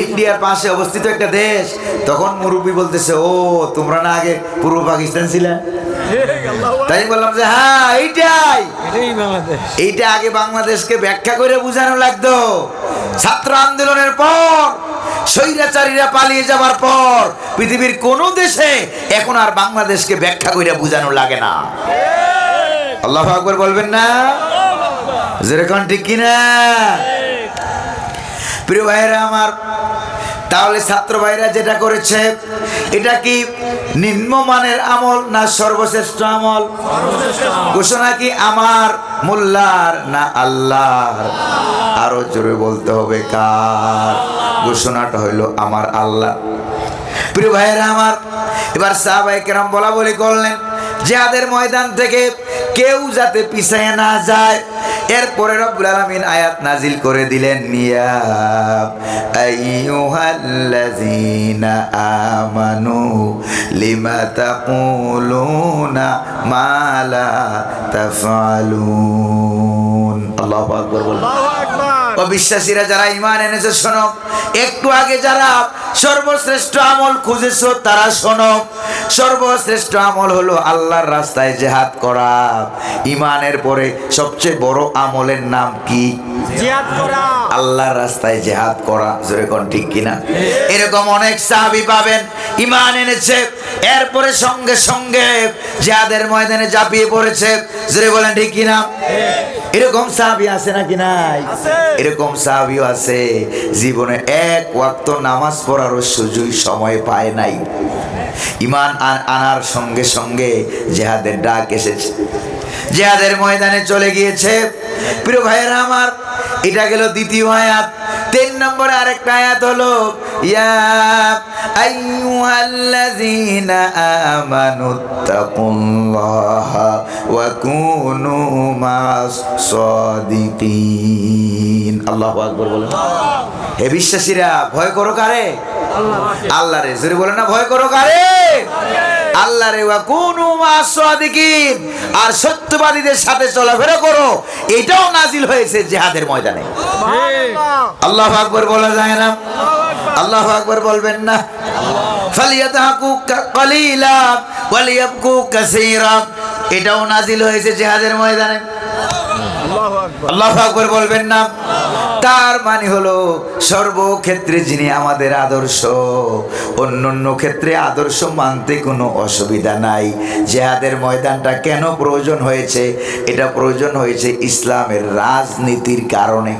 ইন্ডিয়ার পাশে অবস্থিত একটা দেশ। তখন মুরব্বী বলতেছে, ও তোমরা না আগে পূর্ব পাকিস্তান ছিলেন? তাই বললাম যে হ্যাঁ এইটাই বাংলাদেশ। এইটা আগে বাংলাদেশকে ব্যাখ্যা করে বুঝানো লাগতো। ছাত্র আন্দোলনের পর, স্বৈরাচারীরা পালিয়ে যাবার পর পৃথিবীর কোন দেশে এখন আর বাংলাদেশকে ব্যাখ্যা করে বুঝানো লাগে না। আল্লাহু আকবার বলবেন না? যেরকম ঠিক কিনা? প্রিয় ভাইরা আমার, তাহলে ছাত্র ভাইরা যেটা করেছে এটা কি নিম্নমানের আমল না সর্বশ্রেষ্ঠ আমল? ঘোষণা কি আমার মোল্লার না আল্লাহর? আরো জোরে বলতে হবে কার? ঘোষণাটা হইল আমার আল্লাহ। প্রিয় ভাইয়েরা আমার, এবার সাহাবায়ে কেরাম বলা বলি করলেন জিহাদের ময়দান থেকে কেউ যাতে পিছায় না যায়। এরপরে রব্বুল আলামিন আয়াত নাজিল করে দিলেন, ইয়া আইয়ুহাল্লাযীনা আমানু লিমা তাকুলুনা মা লা তাফআলুন। আল্লাহু আকবার বলুন। অবিশ্বাসীরা যারা ঈমান এনেছে শোনো, একটু আগে যারা সর্বশ্রেষ্ঠ আমল খুঁজেছো তারা শোনো, সর্বশ্রেষ্ঠ আমল হলো আল্লাহর রাস্তায় জিহাদ করা। ঈমানের পরে সবচেয়ে বড় আমলের নাম কি? জিহাদ করা, আল্লাহর রাস্তায় জিহাদ করা। জোরে কোন ঠিক কিনা? এরকম অনেক সাহাবী পাবেন ঈমান এনেছে, এরপরে সঙ্গে সঙ্গে জিহাদের ময়দানে ঝাঁপিয়ে পড়েছে। জোরে বলেন ঠিক কিনা? এরকম সাহাবী আছে নাকি নাই? এরকম সাহাবীও আছে জীবনে এক ওয়াক্ত নামাজ পড়ারও সুযোগ সময় পায় নাই, ঈমান আনার সঙ্গে সঙ্গে জিহাদের ডাক এসেছে, জিহাদের ময়দানে চলে গিয়েছে। প্রিয় ভাইয়েরা আমার, এটা গেল দ্বিতীয় আয়াত। 3 নম্বরে আরেকটা আয়াত হলো, ইয়া আইয়ুহাল্লাযীনা আমানুত্তাকুল্লাহা ওয়া কুনু মাস সাদিকিন। আল্লাহু আকবার বলেন। হে বিশ্বাসীরা, ভয় করো কারে? আল্লাহরে। জোরে বলেন না, ভয় করো কারে? আল্লাহরে। ওয়া কুনু মাস সাদিকিন, আর সত্যবাদীদের সাথে চলাফেরা করো। এটাও নাজিল হয়েছে জিহাদের ময়দানে। আল্লাহু আকবার বলা যায় না? আল্লাহু আকবার বলবেন না? ফালিয়াদহাকু কালিলা ওয়ালিয়াবকু কাসীরা, এটাও নাজিল হয়েছে জিহাদের ময়দানে। আল্লাহু আকবার বলবেন না? তার মানে হলো সর্বক্ষেত্রে যিনি আমাদের আদর্শ, অন্যান্য ক্ষেত্রে আদর্শ মানতে কোনো অসুবিধা নাই। জিহাদের ময়দানটা কেন প্রয়োজন হয়েছে? এটা প্রয়োজন হয়েছে ইসলামের রাজনীতির কারণে।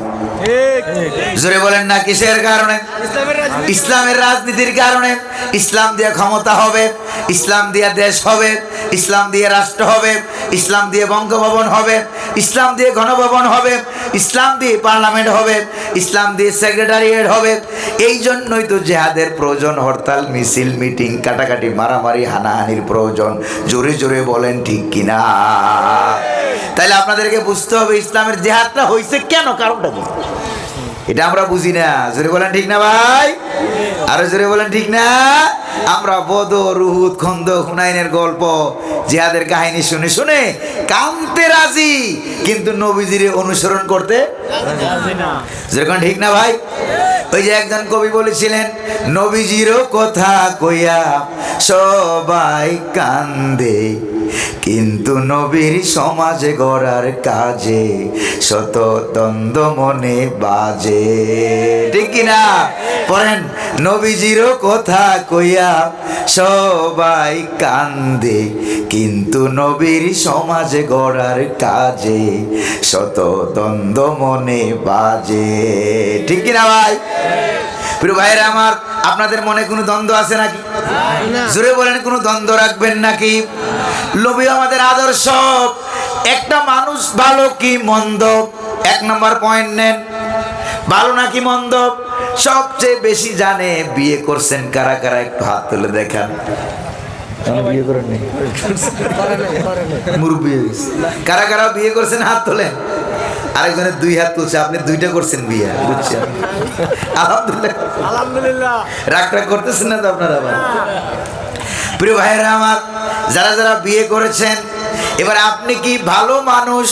জোরে বলেন না, কিসের কারণে? ইসলামের রাজনীতির কারণে। ইসলাম দিয়ে ক্ষমতা হবে, ইসলাম দিয়ে দেশ হবে, ইসলাম দিয়ে রাষ্ট্র হবে, ইসলাম দিয়ে বঙ্গভবন হবে, ইসলাম দিয়ে গণভবন হবে, ইসলাম দিয়ে পার্লামেন্ট হবে, ইসলাম দিয়ে সেক্রেটারিয়েট হবে। এই জন্যই তো জিহাদের প্রয়োজন, হরতাল মিছিল মিটিং কাটাকাটি মারামারি হানাহানির প্রয়োজন। জোরে জোরে বলেন ঠিক কিনা? তাহলে আপনাদেরকে বুঝতে হবে ইসলামের জিহাদটা হয়েছে কেন, কারণটা কি? এটা আমরা বুঝি না। জোরে বলেন ঠিক না ভাই? আরো জোরে বলেন ঠিক না? আমরা বদর, উহুদ, খন্দক, হুনাইনের গল্প, জিহাদের কাহিনী শুনে শুনে কাঁদতে রাজি, কিন্তু নবীজির অনুসরণ করতে রাজি না। যেরকম ঠিক না ভাই? ওই যে একজন কবি বলেছিলেন, নবীজিরও কথা কইয়া সবাই কান্দে, কিন্তু নবীর সমাজ গড়ার কাজে শত দ্বন্দ্ব মনে বাজে। ঠিক কিনা? পড়েন, নবীজিরও কথা কইয়া সবাই কান্দে, কিন্তু নবীর সমাজ গড়ার কাজে শত দ্বন্দ্ব মনে বাজে। ঠিক কিনা ভাই? প্রিয় ভাইরা আমার, আপনাদের মনে কোনো দ্বন্দ্ব আছে নাকি? জোরে বলেন, কোনো দ্বন্দ্ব রাখবেন নাকি? নবী আমাদের আদর্শ। একটা মানুষ ভালো কি মন্দ, 1 নম্বর পয়েন্ট নেন। ভালো নাকি মন্দ সবচেয়ে বেশি জানে। বিয়ে করছেন কারা কারা? একটু হাত তুলে দেখান। বিয়ে করেন নাই? মুরব্বি কারা কারা বিয়ে করছেন? হাত তোলেন। আরেকজনের 2 হাত তুলছে, আপনি 2টা করছেন বিয়ে। বুঝছেন? আলহামদুলিল্লাহ, আলহামদুলিল্লাহ। রাগ করতেছেন না তো আপনারা? প্রিয় ভাইয়েরা আমার, যারা যারা বিয়ে করেছেন, এবার আপনি কি ভালো মানুষ?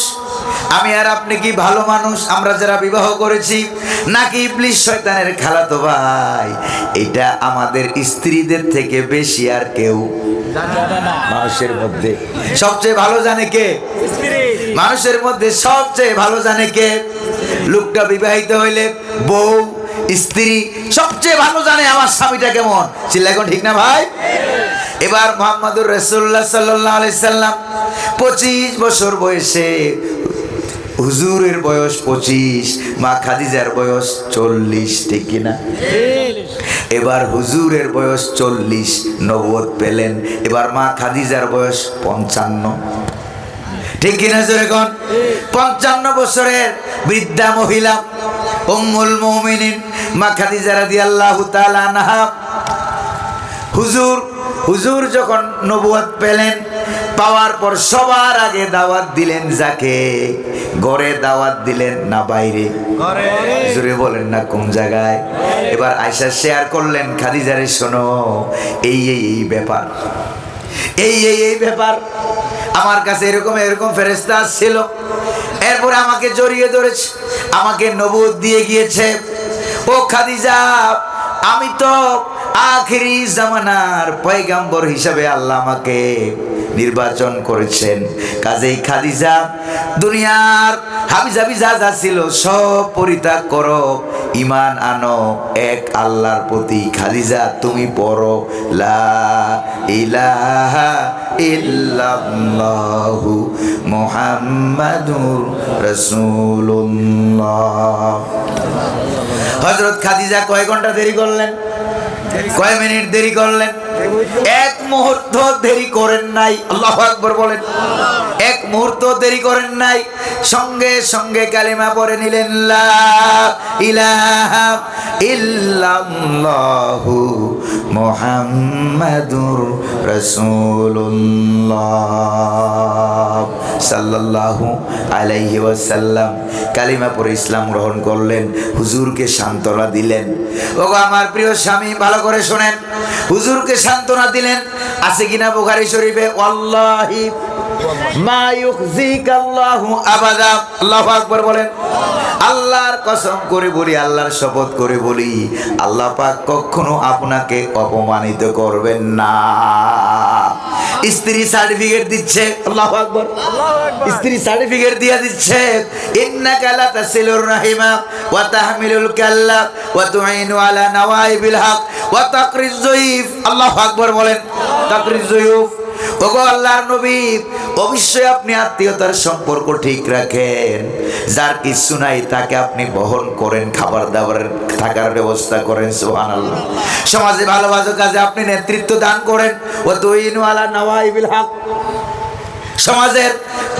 আমি আর আপনি কি ভালো মানুষ? আমরা যারা বিবাহ করেছি, নাকি ইবলিশ শয়তানের খালাতো ভাই? এটা আমাদের স্ত্রীদের থেকে বেশি আর কেউ মানুষের মধ্যে সবচেয়ে ভালো জানে কে? মানুষের মধ্যে সবচেয়ে ভালো জানে কে? লোকটা বিবাহিত হইলে বউ, স্ত্রী সবচেয়ে ভালো জানে আমার স্বামীটা কেমন। চিল্লা এখন ঠিক না ভাই? এবার মুহাম্মদুর রাসূলুল্লাহ সাল্লাল্লাহু আলাইহি সাল্লাম 25 বছর বয়সে, হুজুরের বয়স 25, মা খাদিজার বয়স 40। ঠিক কিনা? এবার হুজুরের বয়স 40, নবুয়ত পেলেন। এবার মা খাদিজার বয়স 55। ঠিক কিনা? যেরকম 55 বছরের বৃদ্ধা মহিলা উম্মুল মুমিনিন মা খাদিজা রাদিয়াল্লাহু তাআলা আনহা, হুজুর যখন নবুয়ত পেলেন, পাওয়ার পর সবার আগে দাওয়াত দিলেন যাকে? ঘরে দাওয়াত দিলেন না বাইরে? জোরে বলেন না কোন জায়গায়? এবার আয়েশা শেয়ার করলেন, খাদিজারে শোনো, এই ব্যাপার, এই ব্যাপার। আমার কাছে এরকম ফেরেশতা ছিল, এরপরে আমাকে জড়িয়ে ধরেছে, আমাকে নবুয়ত দিয়ে গিয়েছে। ও খাদিজা, আমি তো আখিরি জামানার পয়গাম্বর হিসাবে আল্লাহ আমাকে নির্বাচন করেছেন। কাজেই খাদিজা, দুনিয়ার হাবিজাবি যা যা ছিল সব পরিত্যাগ করো, ঈমান আনো এক আল্লাহর প্রতি। খাদিজা, তুমি পড়ো লা ইলাহা ইল্লাল্লাহু মুহাম্মাদুর রাসূলুল্লাহ। হযরত খাদিজা কয় ঘন্টা দেরি করলেন? কয় মিনিট দেরি করলেন? 1 মুহূর্ত দেরি করেন নাই। আল্লাহু আকবার বলেন। 1 মুহূর্ত দেরি করেন নাই, সঙ্গে সঙ্গে কালিমা পড়ে নিলেন, লা ইলাহা ইল্লাল্লাহু মুহাম্মাদুর রাসূলুল্লাহ সাল্লাল্লাহু আলাইহি ওয়াসাল্লাম। কালিমা পড়ে ইসলাম গ্রহণ করলেন, হুজুরকে সান্ত্বনা দিলেন। ওগো আমার প্রিয় স্বামী, ভালো করে শোনেন, হুজুরকে সান্ত্বনা দিলেন। আছে কিনা বুখারী শরীফে? ওয়াল্লাহি মা ইউখজিকাল্লাহু আবাদা। আল্লাহু আকবার বলেন। আল্লাহর কসম করে বলি, আল্লাহর শপথ করে বলি, আল্লাহ পাক কখনো আপনাকে অপমানিত করবেন না। স্ত্রী সার্টিফিকেট দিচ্ছে। আল্লাহু আকবার। স্ত্রী সার্টিফিকেট দিয়ে দিচ্ছে, ইন্নাকা লাতাসিলুর রাহিমা ওয়া তাহমিলুল কাল্লা ওয়া তুইনু আলা নাওয়াইবিল হক ওয়া তাকরিজ যুইফ। আল্লাহু আকবার বলেন। তাকরিজ যুইফ। ওগো আল্লাহর নবী, অবশ্যই আপনি আত্মীয়তার সম্পর্ক ঠিক রাখেন। যার কিছু নাই তাকে আপনি বহন করেন, খাবার দাবারের থাকার ব্যবস্থা করেন। সুবহানাল্লাহ। সমাজে ভালো ভালো কাজে আপনি নেতৃত্ব দান করেন। ওয়া তুইনু আলা নাওয়াইবিল হক। সমাজের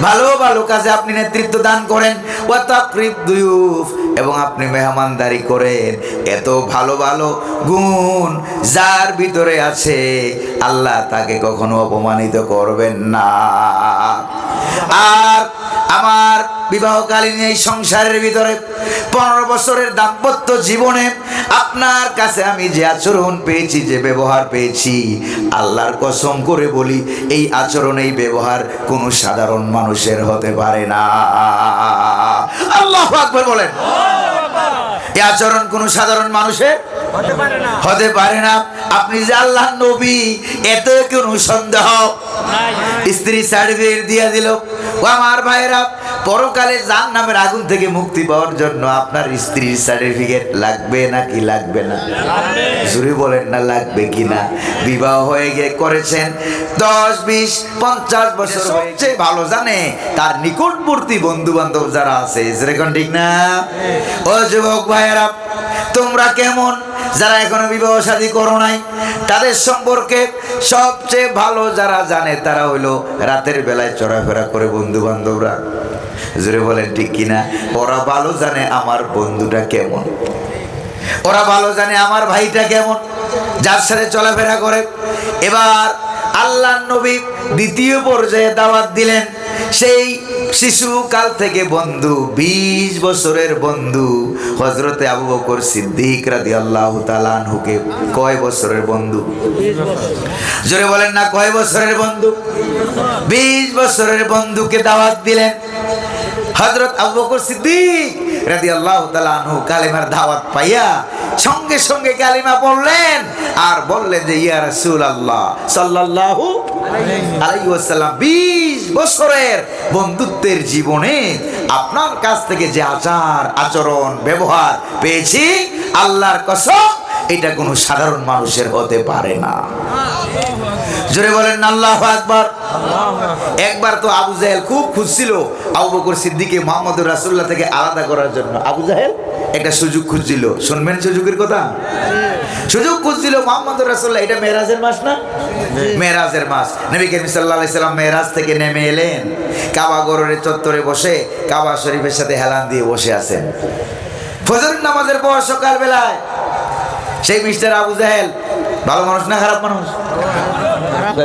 ভালো ভালো কাজে আপনি নেতৃত্ব দান করেন। ওয়া তাকরিব দুয়ুফ, এবং আপনি মেহমানদারি করেন। এত ভালো ভালো গুণ যার ভিতরে আছে, আল্লাহ তাকে কখনো অপমানিত করবেন না। আর আমার বিবাহকালীন এই সংসারের ভিতরে 15 বছরের দাম্পত্য জীবনে আপনার কাছে আমি যে আচরণ পেয়েছি, যে ব্যবহার পেয়েছি, আল্লাহর কসম করে বলি এই আচরণ, এই ব্যবহার কোনো সাধারণ মানুষের হতে পারে না। আল্লাহু আকবার বলেন। এই আচরণ কোনো সাধারণ মানুষের হতে পারে না। আপনি যে আল্লাহর নবী এতে কোনো সন্দেহ নাই। স্ত্রী সার্টিফিকেট দিয়ে দিল। ও আমার ভাইরা, পরকালে জাহান্নামের আগুন থেকে মুক্তি পাওয়ার জন্য আপনার স্ত্রীর সার্টিফিকেট লাগবে নাকি লাগবে না? জোরে বলেন না, লাগবে কিনা? বিবাহ হয়ে গিয়ে করেছেন 10, 20, 50 বছর, সবচেয়ে ভালো জানে তার নিকটবর্তী বন্ধু বান্ধব যারা আছে, যেরকম ঠিক না? ও যুবক ভাইয়েরা, তোমরা কেমন? যারা এখনো বিবাহ শাদী করো নাই, তাদের সম্পর্কে সবচেয়ে ভালো যারা জানে তারা হইলো রাতের বেলায় চলাফেরা করে বন্ধু বান্ধবরা। জোরে বলেন ঠিক কিনা? ওরা ভালো জানে আমার বন্ধুটা কেমন, ওরা ভালো জানে আমার ভাইটা কেমন, যার সাথে চলাফেরা করে। এবার আল্লাহর নবী দ্বিতীয় পর্যায়ে দাওয়াত দিলেন। সেই শিশুকাল থেকে বন্ধু, 20 বছরের বন্ধু হযরতে আবু বকর সিদ্দিক রাদিয়াল্লাহু তাআলা আনহুকে কয় বছরের বন্ধু? জোরে বলেন না, কয় বছরের বন্ধু? 20 বছরের বন্ধুকে দাওয়াত দিলেন। হযরত আবু বকর সিদ্দিক রাদিয়াল্লাহু তাআলা আনহু কালেমার দাওয়াত পাইয়া সঙ্গে সঙ্গে কালিমা পড়লেন আর বললেন যে ইয়া রাসূলুল্লাহ সাল্লাল্লাহু আলাইহি ওয়াসাল্লাম, 20 বছরের বন্ধুত্বের জীবনে আপনার কাছ থেকে যে আচার আচরণ ব্যবহার পেয়েছি, আল্লাহর কসম এটা কোনো সাধারণ মানুষের হতে পারে না। জোরে বলেন আল্লাহু আকবার। একবার তো আবু জাহেল খুব খুঁজছিল আবু বকর সিদ্দিককে মুহাম্মদুর রাসূলুল্লাহ থেকে আলাদা করার জন্য। আবু জাহেল একটা সুযোগ খুঁজছিল। শুনবেন সুযোগের কথা? সুযোগ খুঁজছিল মুহাম্মদুর রাসূলুল্লাহ। এটা মেরাজের মাস না? মেরাজের মাস। নবী করিম সাল্লাল্লাহু আলাইহি সাল্লাম মেরাজ থেকে নেমে এলেন, কাবা ঘরের চত্বরে বসে কাবা শরীফের সাথে হেলান দিয়ে বসে আছেন। ফজরের নামাজের পর সকাল বেলায় সেই মিস্টার আবু জাহেল, ভালো মানুষ না খারাপ মানুষ?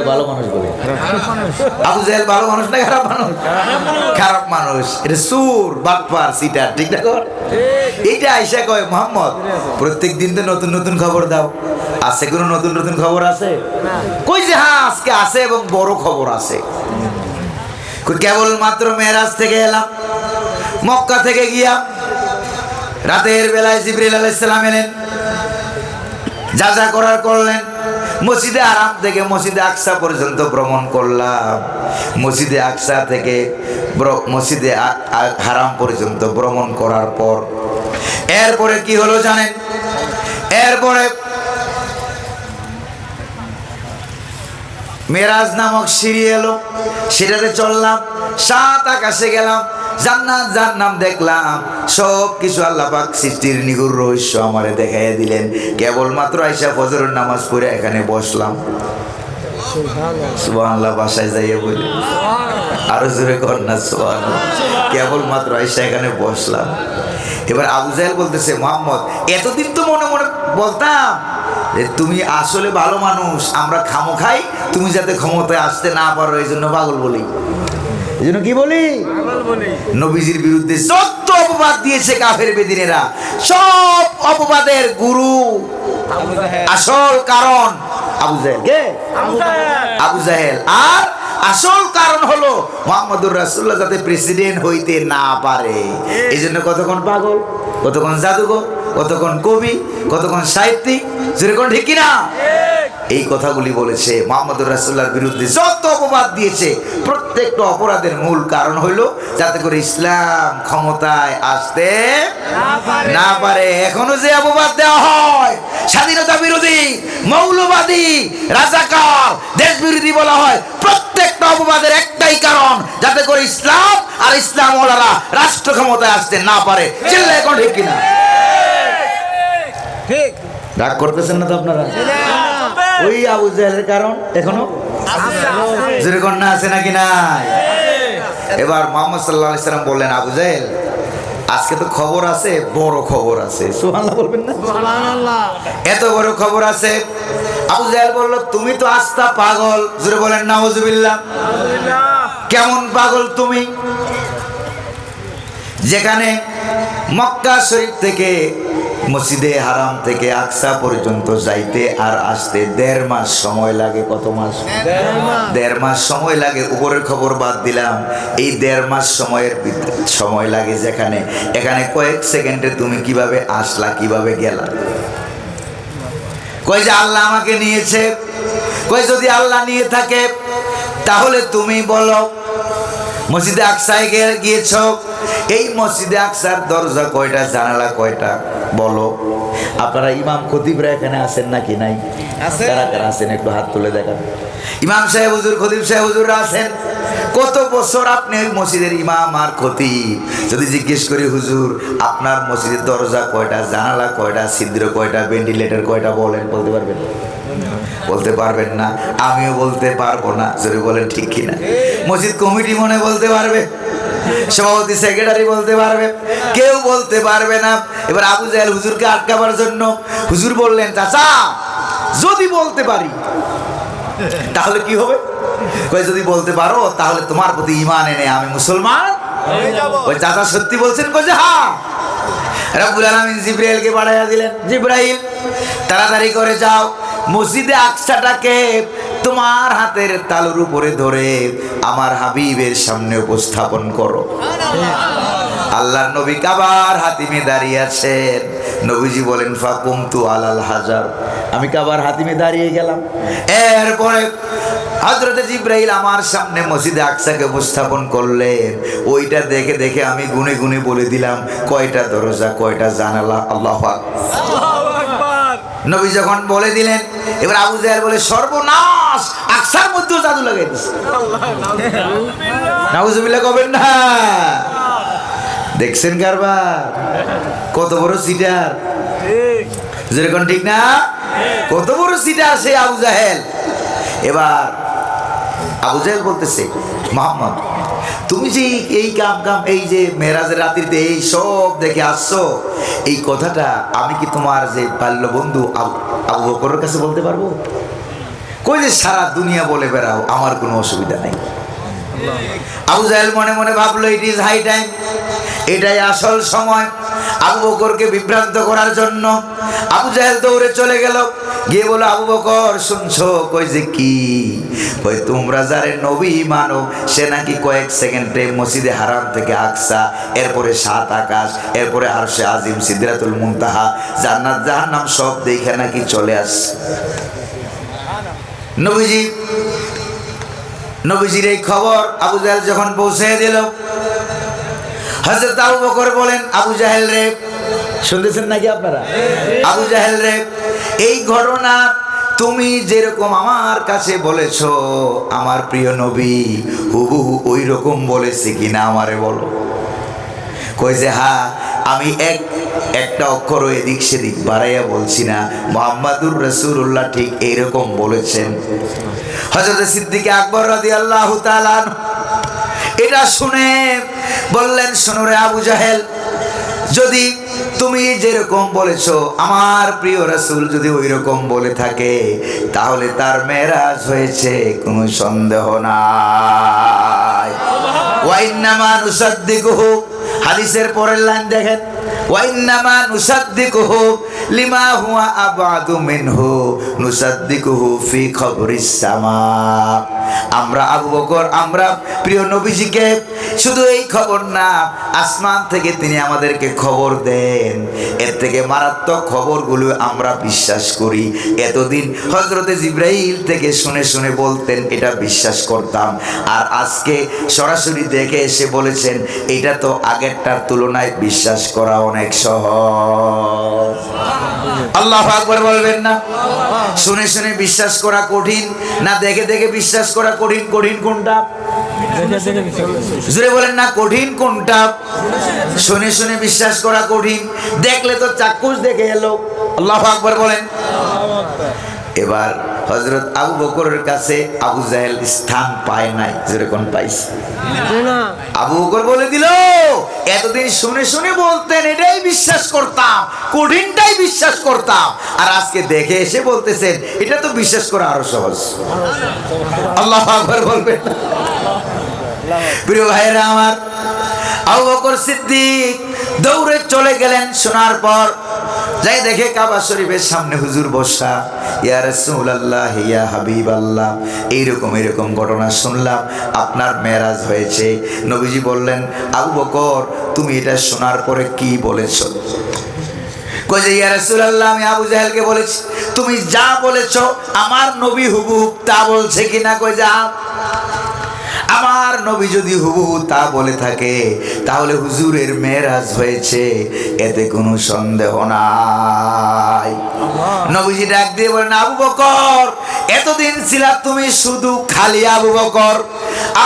ভালো মানুষ বলে। আবু জাহেল ভালো মানুষ না খারাপ মানুষ? খারাপ মানুষ। এটা সুর, বাটপার, সিটার, ঠিক না? এইটা আইসা কয়, মুহাম্মদ প্রত্যেক দিন তো নতুন নতুন খবর দাও, আছে কোনো নতুন নতুন খবর আছে? কই যে হ্যাঁ আজকে আছে এবং বড় খবর আছে। কেবল মাত্র মেরাজ থেকে এলাম, মক্কা থেকে গিয়া রাতের বেলায় জিবরিল আলাইহিস সালাম এলেন, যা যা করার করলেন। মসজিদে হারাম থেকে মসজিদে আকসা পর্যন্ত ভ্রমণ করলাম। মসজিদে আকসা থেকে মসজিদে হারাম পর্যন্ত ভ্রমণ করার পর এরপরে কি হলো জানেন? এরপরে মেরাজ নামক সিঁড়ি এলো, সেটাতে চললাম, 7 আকাশে গেলাম, জান্নাত জাহান্নাম দেখলাম, সব কিছু আল্লাহ পাক সৃষ্টির নিগুড় রহস্য আমারে দেখাইয়া দিলেন। কেবলমাত্র আইসা ফজরের নামাজ পড়ে এখানে বসলাম। সুবহানাল্লাহ, বাসায় যাইয়া বলি আরো জোরে কর না সুবহানাল্লাহ। কেবলমাত্র আইসা এখানে বসলাম। এবার আবু জাহেল বলতেছে, মুহাম্মদ এতদিন তো মনে মনে বলতাম যে তুমি আসলে ভালো মানুষ, আমরা খামো খাই, তুমি যাতে ক্ষমতায় আসতে না পারো এই জন্য পাগল বলি। এই জন্য কি বলি? নবীজির বিরুদ্ধে যত অপবাদ দিয়েছে কাফের বেদিনেরা, সব অপবাদের গুরু আসল কারণ আবু জাহেল। কে? আবু জাহেল। আর আসল কারণ হলো মুহাম্মদুর রাসূলুল্লাহ যাতে প্রেসিডেন্ট হইতে না পারে, এই জন্য কতক্ষণ পাগল, কতক্ষণ জাদুঘর, কতক্ষণ কবি, কতক্ষণ সাহিত্যিক, যেরকম ঠিক কিনা? এই কথাগুলি বলেছে। মুহাম্মদুর রাসূলুল্লাহর বিরুদ্ধে যত অপবাদ দিয়েছে, প্রত্যেকটা অপরাধের মূল কারণ হলো যাতে করে ইসলাম ক্ষমতায় আসতে না পারে। এখনো যে অপবাদ দেওয়া হয়, স্বাধীনতা বিরোধী, মৌলবাদী, রাজাকার, দেশ বিরোধী বলা হয়, প্রত্যেকটা অপবাদের একটাই কারণ, যাতে করে ইসলাম আর ইসলাম ওয়ালারা রাষ্ট্র ক্ষমতায় আসতে না পারে। চিল্লা এখন ঠিক কিনা? ঠিক। রাগ করতেছেন না তো আপনারা? ওই আবু জাহেলের কারণ এখনো যেরকম না আছে নাকি নাই? এবার মুহাম্মদ সাল্লাল্লাহু আলাইহি সাল্লাম বললেন, আবু জাহেল আজকে তো খবর আছে, বড় খবর আছে। সুবহানাল্লাহ বলবেন না? সুবহানাল্লাহ। এত বড় খবর আছে। আবু জাহেল বলল, তুমি তো আস্তা পাগল। জোরে বলেন নাউজুবিল্লাহ। কেমন পাগল তুমি? যেখানে মক্কা শরীফ থেকে মসজিদে হারাম থেকে আকসা পর্যন্ত যাইতে আর আসতে 1.5 মাস সময় লাগে। কত মাস? 1.5 মাস সময় লাগে। উপরের খবর বাদ দিলাম, এই 1.5 মাস সময় লাগে যেখানে, এখানে কয়েক সেকেন্ডে তুমি কিভাবে আসলা, কিভাবে গেলা? কই যে আল্লাহ আমাকে নিয়েছে। কই যদি আল্লাহ নিয়ে থাকে তাহলে তুমি বলো মসজিদে আকসায় গিয়েছ, এই মসজিদে আকসার দরজা কয়টা, জানালা কয়টা বলো? আপনারা ইমাম খতিবরা এখানে আছেন নাকি নাই? কারা কারা আছেন একটু হাত তুলে দেখান। ইমাম সাহেব হুজুর, খতিব সাহেব হুজুররা আছেন। কত বছর আপনি ওই মসজিদের ইমাম আর খতিব? যদি জিজ্ঞেস করি হুজুর আপনার মসজিদের দরজা কয়টা, জানালা কয়টা, ছিদ্র কয়টা, ভেন্টিলেটর কয়টা, বলেন? বলতে পারবেন? বলতে পারবেন না। আমিও বলতে পারবো না। যদি বলেন ঠিক কিনা? মসজিদ কমিটি মনে বলতে পারবে, সভাপতি সেক্রেটারি বলতে পারবে, কেউ বলতে পারবে না। এবার আবু জাহেল হুজুরকে আটকাবার জন্য হুজুর বললেন, চাচা যদি বলতে পারি তাহলে কি হবে? কই যদি বলতে পারো তাহলে তোমার প্রতি ঈমান এনে আমি মুসলমান হয়ে যাব। ওই চাচা সত্যি বলছেন? কই যে হ্যাঁ। রব্বুল আলামিন জিবরাইলকে পাঠাইয়া দিলেন, জিবরাইল তাড়াতাড়ি করে যাও, মসজিদে আকসাটাকে তোমার হাতের তালুর উপরে ধরে আমার হাবিবের সামনে উপস্থাপন করো। আল্লাহর নবী কাবার হাতিমে দাঁড়িয়ে আছেন। নবীজি বলেন ফাকুমতু আলাল হাজার, আমি কাবার হাতিমে দাঁড়িয়ে গেলাম। এরপরে হযরতে জিবরাইল আমার সামনে মসজিদে আকসাকে উপস্থাপন করলেন। ওইটা দেখে দেখে আমি গুনে গুনে বলে দিলাম কয়টা দরজা, কয়টা জানালা। আল্লাহু আকবার। নবী যখন বলে দিলেন, এবার আবু জাহেল বলে সর্বনাশ, আকসার মধ্যেও জাদু লাগাই দিছে। নাউজুবিল্লাহ কবেন না? দেখছেন কারবার? কত বড় সিটার, যেরকম ঠিক না? কত বড় সিটার সে আবু জাহেল। এবার আবু জাহেল বলতেছে, মুহাম্মদ তুমি যে এই কাম এই যে মেরাজের রাত্রিতে এই সব দেখে আসছো, এই কথাটা আমি কি তোমার যে বাল্য বন্ধু আবু বকরের কাছে বলতে পারবো? কই যে সারা দুনিয়া বলে বেড়াও, আমার কোনো অসুবিধা নেই। আবু জাহেল মনে মনে ভাবলো ইট ইজ হাই টাইম, এটাই আসল সময় আবু বকরকে বিভ্রান্ত করার জন্য। আবু জাহেল দৌড়ে চলে গেল, গিয়ে বলো আবু বকর শুনছো? কই যে কি? কই তোমরা যারে নবী মানো সে নাকি কয়েক সেকেন্ডে মসজিদে হারাম থেকে আকসা, এরপরে 7 আকাশ, এরপরে আরশে আজিম, সিদরাতুল মুনতাহা, জান্নাত জাহান্নাম সব দেখে নাকি চলে আসছে। নবীজির এই খবর আবু জাহেল যখন পৌঁছে দিল, হযরত আবু বকর বলেন, আবু জাহেল রে, শুনতেছেন নাকি আপনারা? আবু জাহেল রে, এই ঘটনা তুমি যেরকম আমার কাছে বলেছো আমার প্রিয় নবী হুবহু ওই রকম বলেছে কিনা আমারে বলো। কই যে হ্যাঁ, আমি একটা অক্ষর এদিক সেদিক বাড়াইয়া বলছি না, মুহাম্মাদুর রাসূলুল্লাহ ঠিক এইরকম বলেছেন। হযরত সিদ্দিক আকবর রাদিয়াল্লাহু তাআলা এটা শুনে বললেন, শোনো রে আবু জাহেল, যদি তুমি যেরকম বলেছো আমার প্রিয় রাসূল যদি ওই রকম বলে থাকে তাহলে তার মেরাজ হয়েছে, কোনো সন্দেহ নাই। ওয়া ইন্নামা নুসাদ্দিকুহু, হাদিসের পরের লাইন দেখেন, ওয়া ইন্নামা নুসাদ্দিকুহু লিমা হুয়া আবাদু মিনহু নুসাদ্দিকুহু ফি খবরিস সামা। আমরা আবু বকর, আমরা প্রিয় নবীজিকে শুধু এই খবর না, আসমান থেকে তিনি আমাদেরকে খবর দেন, এর থেকে মারাত্মক খবরগুলো আমরা বিশ্বাস করি। এতদিন হযরতে জিবরাইল থেকে শুনে শুনে বলতেন, এটা বিশ্বাস করতাম, আর আজকে সরাসরি দেখে এসে বলেছেন, এটা তো আগেরটার তুলনায় বিশ্বাস করা অনেক সহজ। আল্লাহু আকবার বলবেন না? শুনে শুনে বিশ্বাস করা কঠিন না দেখে দেখে বিশ্বাস করা কঠিন? কঠিন কোনটা? জোরে বলেন না, কঠিন কোনটা? শুনে শুনে বিশ্বাস করা কঠিন, দেখলে তো চাক্ষুষ দেখে এলো। আল্লাহু আকবার বলেন। এবার হযরত আবু বকরের কাছে আবু জাহেল স্থান পায় নাই, যেরকম পাইছে। আবু বকর বলে দিল, এতদিন শুনে শুনে বলতেন এটাই বিশ্বাস করতাম, কঠিনটাই বিশ্বাস করতাম, আর আজকে দেখে এসে বলতেছেন এটা তো বিশ্বাস করা আরো সহজ। আল্লাহু আকবার বলবেন। প্রিয় ভাইরা আমার, আবু বকর সিদ্দিক দৌড়ে চলে গেলেন। শোনার পর যাই দেখে কাবা শরীফের সামনে হুজুর বসা। ইয়া রাসূলুল্লাহ, ইয়া হাবিবাল্লাহ, এরকম ঘটনা শুনলাম, আপনার মেরাজ হয়েছে। নবীজি বললেন, আবু বকর তুমি এটা শোনার পরে কি বলেছো? কই যে ইয়া রাসূলুল্লাহ, আমি আবু জাহেলকে বলেছি তুমি যা বলেছো আমার নবী হুবহু তা বলছে কিনা? কই যা, আমার নবী যদি হুবহু তা বলে থাকে তাহলে হুজুরের মেরাজ হয়েছে, এতে কোনো সন্দেহ নাই। নবীজি ডাক দিয়ে বলেন, আবু বকর এতদিন ছিলা তুমি শুধু খালি আবু বকর,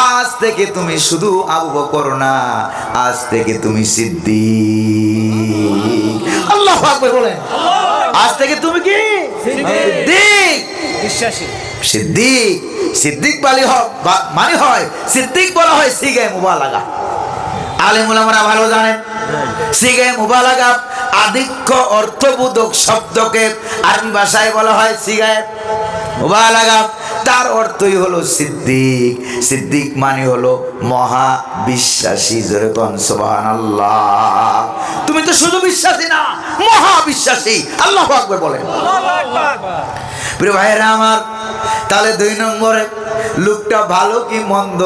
আজ থেকে তুমি শুধু আবু বকর না, আজ থেকে তুমি সিদ্দিক। আল্লাহু আকবার বলেন। আজ থেকে তুমি কি? সিদ্দিক। বিশ্বাসী সিদ্দিক। সিদ্দিক মানে হয় সিদ্দিক বলা হয় সিগায়ে মুবালাগা। আলেম উলামারা ভালো জানেন সিগায়ে মুবালাগা আধিক্য অর্থবোধক শব্দকে আরবি ভাষায় বলা হয় সিগায়ে মুবালাগা। তার অর্থই হলো সিদ্দিক। সিদ্দিক মানে হলো মহা বিশ্বাসী। জোরে কোন সুবহানাল্লাহ। তুমি তো শুধু বিশ্বাসী না, মহা বিশ্বাসী। আল্লাহু আকবার বলেন। প্রিয় ভাইরা আমার, তাহলে 2 নম্বরে লোকটা ভালো কি মন্দ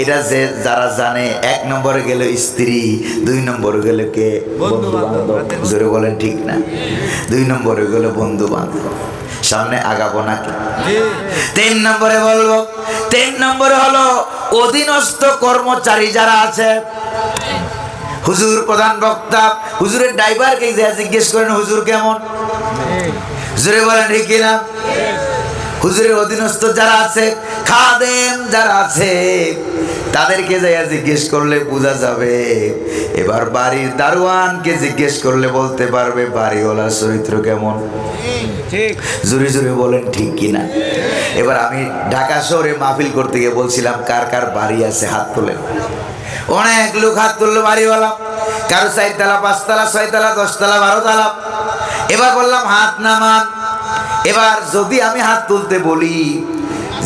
এটা যে যারা জানে, 1 নম্বরে গেল স্ত্রী, 2 নম্বরে গেল কে? বন্ধু বান্ধব। জোরে বলেন ঠিক না? 2 নম্বরে গেল বন্ধু বান্ধব। সামনে আগাবো নাকি? 3 নম্বরে বলবো। 3 নম্বরে হলো অধীনস্থ কর্মচারী যারা আছে। হুজুর প্রধান বক্তা, হুজুরের ড্রাইভারকে জিজ্ঞেস করেন হুজুর কেমন? হুজুরে বলেন ঠিক কিনা? হুজুরের অধীনস্থ যারা আছে, খাদেম যারা আছে, তাদেরকে যাইয়া জিজ্ঞেস করলে বোঝা যাবে। এবার বাড়ির দারোয়ানকে জিজ্ঞেস করলে বলতে পারবে বাড়িওয়ালার চরিত্র কেমন। জোরে জোরে বলেন ঠিক কিনা? এবার আমি ঢাকা শহরে মাহফিল করতে গিয়ে বলছিলাম কার কার বাড়ি আছে হাত তোলেন। অনেক লোক হাত তুললো বাড়িওয়ালা, কারো 4 তলা 5 তলা 6 তলা 10 তলা 12 তলা। এবার বললাম হাত নামান। এবার যদি আমি হাত তুলতে বলি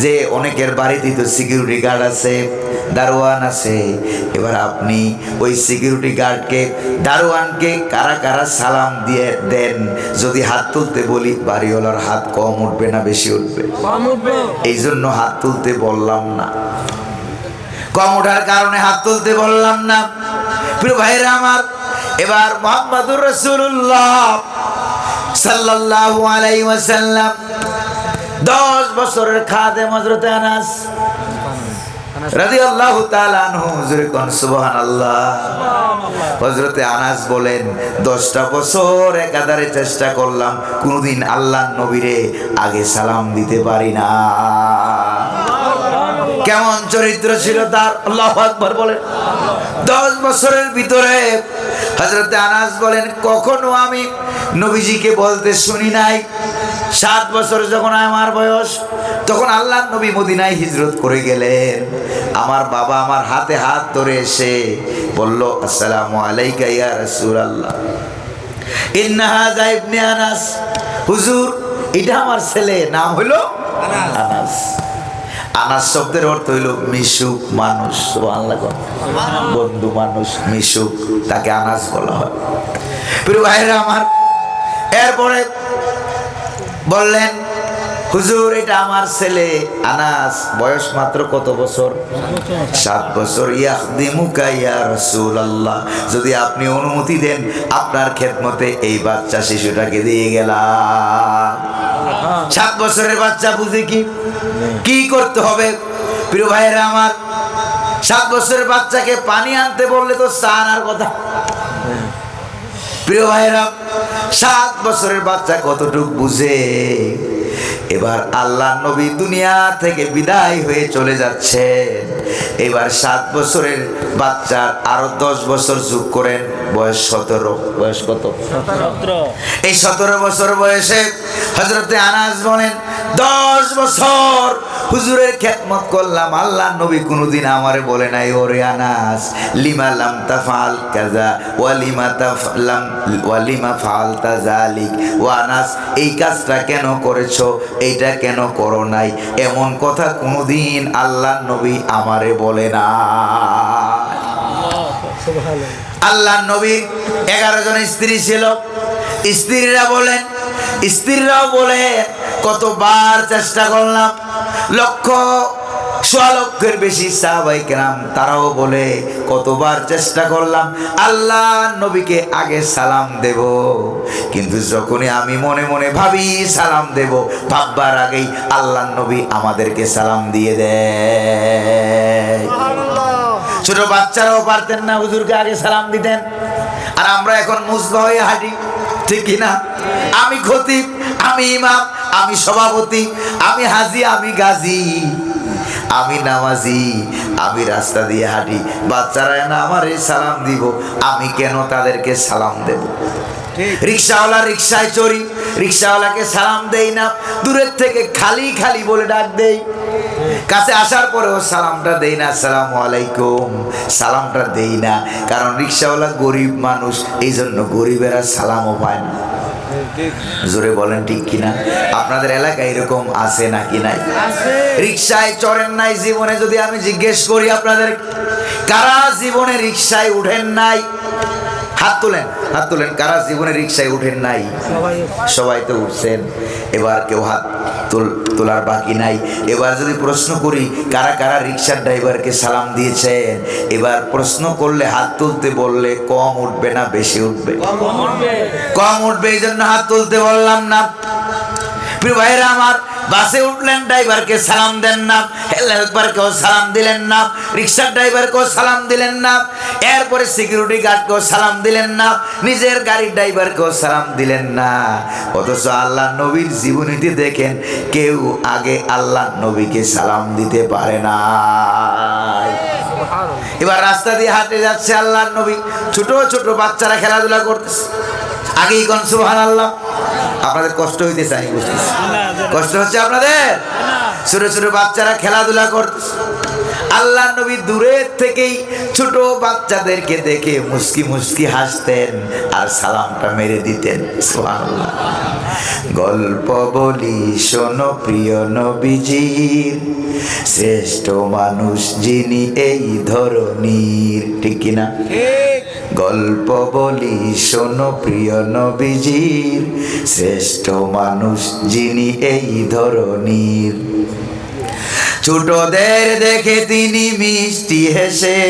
যে অনেকের বাড়িতেই তো সিকিউরিটি গার্ড আছে, দারোয়ান আছে, এবার আপনি ওই সিকিউরিটি গার্ডকে দারোয়ানকে কারা কারা সালাম দিয়ে দেন যদি হাত তুলতে বলি, বাড়িওয়ালার হাত কম উঠবে না বেশি উঠবে? এই জন্য হাত তুলতে বললাম না, কম ওঠার কারণে হাত তুলতে বললাম না। প্রিয় ভাইরা আমার, এবার মুহাম্মদুর রাসূলুল্লাহ সাল্লাল্লাহু আলাইহি ওয়াসাল্লাম 10 বছরের খাদেম হযরত আনাস রাদিয়াল্লাহু তাআলা আনহু, জোরে কোন সুবহানাল্লাহ। হযরত আনাস বলেন 10টা বছর একাধারে চেষ্টা করলাম, কোনদিন আল্লাহর নবীরে আগে সালাম দিতে পারি না। কেমন চরিত্র ছিল তার! আল্লাহু আকবার বলেন। 10 বছরের ভিতরে হযরত আনাস বলেন কখনো আমি নবীজিকে বলতে শুনি নাই। 7 বছর যখন আমার বয়স, তখন আল্লাহর নবী মদিনায় হিজরত করে গেলেন। আমার বাবা আমার হাতে হাত ধরে এসে বলল, আসসালামু আলাইকা ইয়া রাসূলুল্লাহ, ইন্না হাযা ইবনে আনাস। হুজুর এটা আমার ছেলে, নাম হলো আনাস। আনাস শব্দের অর্থ হইল মিশুক মানুষ। সুবহানাল্লাহ, বন্ধু মানুষ, মিশুক, তাকে আনাস বলা হয়। প্রিয় ভাইরা আমার, এরপরে বললেন হুজুর এটা আমার ছেলে আনাস, বয়স মাত্র কত বছর? 7 বছর। ইয়াখদিমুকা ইয়া রাসূলুল্লাহ, যদি আপনি অনুমতি দেন আপনার খেদমতে এই বাচ্চা শিশুটাকে দিয়ে গেলাম। 7 বছরের বাচ্চা বুঝে কি করতে হবে? প্রিয় ভাইরা আমার, 7 বছরের বাচ্চাকে পানি আনতে বললে তো চা আনার কথা। প্রিয় ভাইরা, 7 বছরের বাচ্চা কতটুকু বুঝে? এবার আল্লাহ নবী দুনিয়া থেকে বিদায় হয়ে চলে যাচ্ছেন। এবার 7 বছরের বাচ্চার আরো 10 বছর যোগ করেন, বয়স 17। বয়স কত? 17। এই 17 বছর বয়সে হযরতে আনাস বলেন 10 বছর হুজুরের খেদমত করলাম, আল্লাহ নবী কোনোদিন আমারে বলে নাই ওরে আনাস লিমা লাম তাফআল কাযা ওয়া লিমা ফাআলতা যালিক, ও আনাস এই কাজটা কেন করেছো, এইটা কেন করো নাই, এমন কথা কোনোদিন আল্লাহ নবী আমারে বলে না। আল্লাহ নবীর 11 জন স্ত্রী ছিল। স্ত্রীরাও বলেন কতবার চেষ্টা করলাম, সোয়া লক্ষের বেশি সাহাবায়ে কেরাম তারাও বলে কতবার চেষ্টা করলাম আল্লাহ নবীকে আগে সালাম দেব, কিন্তু যখনই আমি মনে মনে ভাবি সালাম দেব, ভাববার আগেই আল্লাহ নবী আমাদেরকে সালাম দিয়ে দেয়। ছোট বাচ্চারাও পারতেন না হুজুরকে আগে সালাম দিতেন, আর আমরা এখন মুজবা হয়ে হাঁটি, ঠিক কিনা? আমি খতিব, আমি ইমাম, আমি সভাপতি, আমি হাজি, আমি গাজী, আমি নামাজি, আমি রাস্তা দিয়ে হাঁটি, বাচ্চারা না আমারে সালাম দিব, আমি কেন তাদেরকে সালাম দেব? রিক্সাওয়ালা রিক্সায় চড়ি, রিক্সাওয়ালাকে সালাম দেই না, দূরের থেকে খালি খালি বলে ডাক দেই, কাছে আসার পরেও সালামটা দেই না, আসসালামু আলাইকুম সালামটা দেই না, কারণ রিক্সাওয়ালা গরিব মানুষ, এই জন্য গরিবেরা সালামও পায় না। জোরে বলেন ঠিক কিনা? আপনাদের এলাকায় এরকম আছে নাকি নাই? রিক্সায় চড়েন নাই জীবনে? যদি আমি জিজ্ঞেস করি আপনাদের, কারা জীবনে রিক্সায় উঠেন নাই? হাত তোলেন, হাত তোলেন। কারা জীবনে রিক্সায় উঠেন নাই? সবাই তো উঠছেন। এবার কেউ হাত তোলার বাকি নাই। এবার যদি প্রশ্ন করি কারা কারা রিক্সার ড্রাইভারকে সালাম দিয়েছেন, এবার প্রশ্ন করলে হাত তুলতে বললে কম উঠবে না বেশি উঠবে? কম উঠবে, এই জন্য হাত তুলতে বললাম না। প্রিয় ভাইরা আমার, বাসে উঠলেন ড্রাইভারকে সালাম দেন না, হেল্পারকেও সালাম দিলেন না, রিক্সার ড্রাইভারকেও সালাম দিলেন না, এরপরে সিকিউরিটি গার্ডকেও সালাম দিলেন না, নিজের গাড়ির ড্রাইভারকেও সালাম দিলেন না। অথচ আল্লাহ নবীর জীবনীতে দেখেন কেউ আগে আল্লাহ নবীকে সালাম দিতে পারে না। এবার রাস্তা দিয়ে হাঁটে যাচ্ছে আল্লাহ নবী, ছোট ছোট বাচ্চারা খেলাধুলা করতেছে, আগেই কোন সুবহানাল্লাহ। আপনাদের কষ্ট হইতেছে, আমি বুঝতেছি কষ্ট হচ্ছে আপনাদের। ছোট ছোট বাচ্চারা খেলাধুলা করতেছে, আল্লাহ নবী দূরের থেকেই ছোট বাচ্চাদেরকে দেখে মুস্কি মুস্কি হাসতেন আর সালামটা মেরে দিতেন। সুবহানাল্লাহ। গল্প বলি শোনো প্রিয় নবীজির, শ্রেষ্ঠ মানুষ যিনি এই ধরনীর, ঠিক কিনা? গল্প বলি শোনো প্রিয় নবীজির, শ্রেষ্ঠ মানুষ যিনি এই ধরনীর। ছোটদের দেখে তিনি মিষ্টি হেসে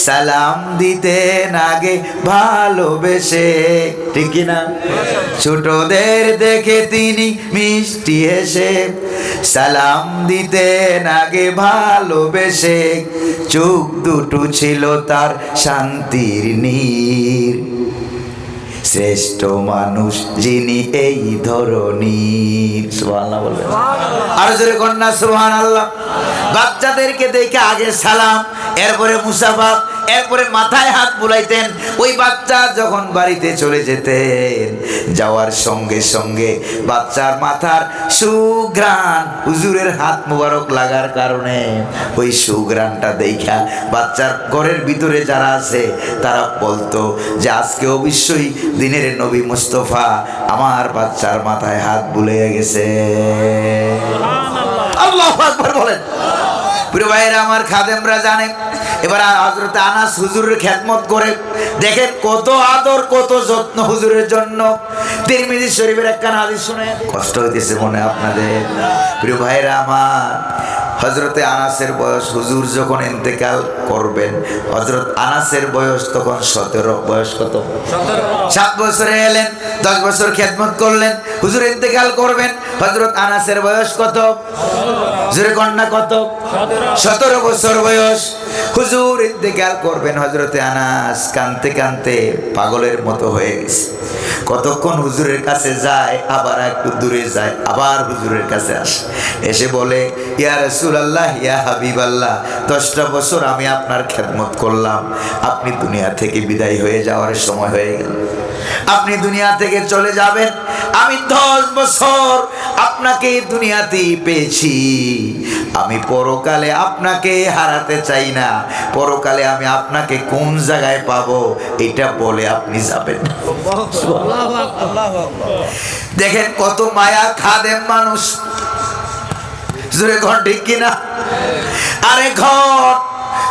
সালাম দিতেন আগে ভালোবেসে, ঠিক কিনা? ছোটদের দেখে তিনি মিষ্টি হেসে সালাম দিতেন আগে ভালোবেসে, চোখ দুটো ছিল তার শান্তির নীর, শ্রেষ্ঠ মানুষ যিনি এই ধরনীর। সুবহানাল্লাহ বলবেন, আর জোরে কন্যা সুবহানাল্লাহ। বাচ্চাদেরকে দেখে আগে সালাম, এরপরে মুসাফা, এরপরে মাথায় হাত বুলাইতেন। ওই বাচ্চা যখন বাড়িতে চলে যেতেন, যাওয়ার সঙ্গে সঙ্গে বাচ্চার মাথার সুঘ্রাণ হুজুরের হাত মুবারক লাগার কারণে ওই সুঘ্রাণটা দেখা বাচ্চার ঘরের ভিতরে যারা আছে তারা বলতো যে আজকে অবশ্যই দিনের নবী মুস্তফা আমার বাচ্চার মাথায় হাত বুলিয়ে গেছে। আল্লাহু আকবার বলেন। প্রিয় ভাইরা আমার, খাদেমরা জানে। এবার হযরত আনাস হুজুরের খেদমত করে, দেখেন কত আদর কত যত্ন হুজুরের জন্য। তিরমিজি শরীফের একটা হাদিস শুনে কষ্ট হইতেছে মনে আপনাদের। প্রিয় ভাইরা আমার, হযরতে আনাসের বয়স, হুজুর যখন ইন্তেকাল করবেন হযরত আনাসের বয়স তখন 17। বয়স কত? 7 বছরে এলেন, 10 বছর খেদমত করলেন, হুজুর ইন্তেকাল করবেন, হযরত আনাসের বয়স কত? জোরে কন্যা কত? 17 বছর বয়স। হুজুর ইন্তেকাল করবেন, হযরতে আনাস কানতে কানতে পাগলের মতো হয়ে গেছে। কতক্ষণ হুজুরের কাছে যায়, আবার একটু দূরে যায়, আবার হুজুরের কাছে আসে, এসে বলে ইয়া রাসূলুল্লাহ, ইয়া হাবিবাল্লাহ, 10টা বছর আমি আপনার খেদমত করলাম, আপনি দুনিয়া থেকে বিদায় হয়ে যাওয়ার সময় হয়ে গেল, আপনি দুনিয়া থেকে চলে যাবেন। আমি 10 বছর আপনাকে দুনিয়াতেই পেয়েছি, আমি পরকালে আপনাকে হারাতে চাই না, পরকালে আমি আপনাকে কোন জায়গায় পাবো এটা বলে আপনি যাবেন। দেখেন কত মায়া খাদেম মানুষ, জোরে ঘর ঠিক কিনা? আরে ঘর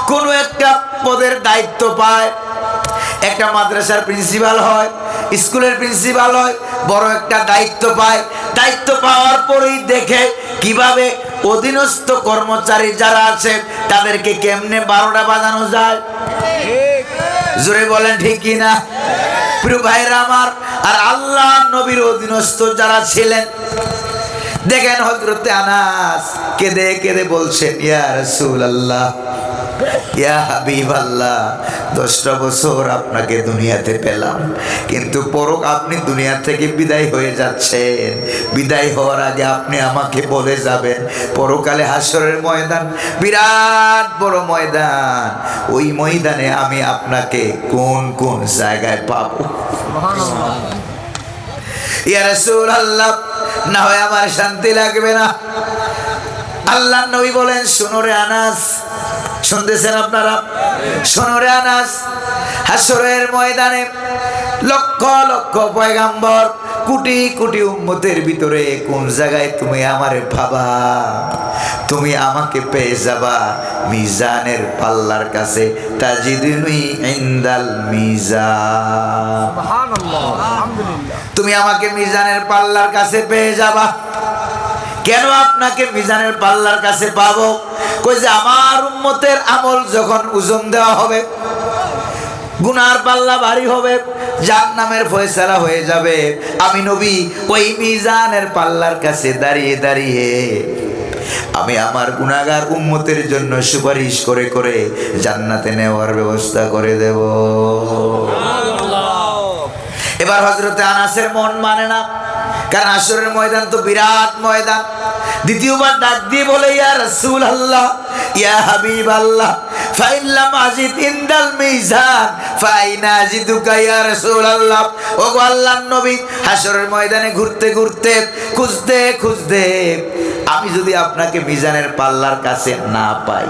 কোন একটা পদের দায়িত্ব পায়, একটা মাদ্রাসার প্রিন্সিপাল হয়, স্কুলের প্রিন্সিপাল হয়, বড় একটা দায়িত্ব পায়। দায়িত্ব পাওয়ার পরেই দেখে কিভাবে অধীনস্থ কর্মচারী যারা আছে তাদেরকে কেমনে 12টা বাজানো যায়। জোরে বলেন ঠিক কি না? প্রিয় ভাইরা আমার, আর আল্লাহ নবীর অধীনস্থ যারা ছিলেন, দেখেন হযরতে আনাস কেঁদে কেঁদে বলছেন, ইয়া রাসূলুল্লাহ, ইয়া হাবিবাল্লাহ, 10টা বছর আপনাকে দুনিয়াতে পেলাম, কিন্তু পরক আপনি দুনিয়া থেকে বিদায় হয়ে যাচ্ছেন। বিদায় হওয়ার আগে আপনি আমাকে বলে যাবেন, পরকালে হাসরের ময়দান, বিরাট বড় ময়দান, ওই ময়দানে আমি আপনাকে কোন কোন জায়গায় পাবো। ইয়া রাসূলুল্লাহ, না হয় আমার শান্তি লাগবে না। আল্লাহ নবী বলেন, শোনো রে আনাস, শুনতেছেন আপনারা? শোনো রে আনাস, হাসরের ময়দানে লক্ষ লক্ষ পয়গাম্বর, কোটি কোটি উম্মতের ভিতরে কোন জায়গায় তুমি আমারে ভাবা, তুমি আমাকে পেয়ে যাবা মিজানের পাল্লার কাছে, তাজিদুনি ইনদাল মিজান। সুবহানাল্লাহ, আলহামদুলিল্লাহ। তুমি আমাকে মিজানের পাল্লার কাছে পেয়ে যাবা। কেন আপনাকে মিজানের পাল্লার কাছে পাবো? কই যে আমার উম্মতের আমল যখন ওজন দেওয়া হবে, গুনার পাল্লা ভারী হবে, জাহান্নামের ফয়সালা হয়ে যাবে, আমি নবী ওই মিজানের পাল্লার কাছে দাঁড়িয়ে দাঁড়িয়ে আমি আমার গুনাহগার উম্মতের জন্য সুপারিশ করে করে জান্নাতে নেওয়ার ব্যবস্থা করে দেব। এবার হযরতে আনাসের মন মানে না, কারণ হাসরের ময়দান তো বিরাট ময়দান। দ্বিতীয়বার ডাক দিয়ে বলে, ইয়া রাসূলুল্লাহ, ইয়া হাবিবাল্লাহ, ফাইল্লাম আজিদ ইনদাল মিজান ফাইনা আজিদুকা ইয়া রাসূলুল্লাহ। ওগো আল্লাহর নবী, হাসরের ময়দানে ঘুরতে ঘুরতে, খুঁজতে খুঁজতে আমি যদি আপনাকে মিজানের পাল্লার কাছে না পাই,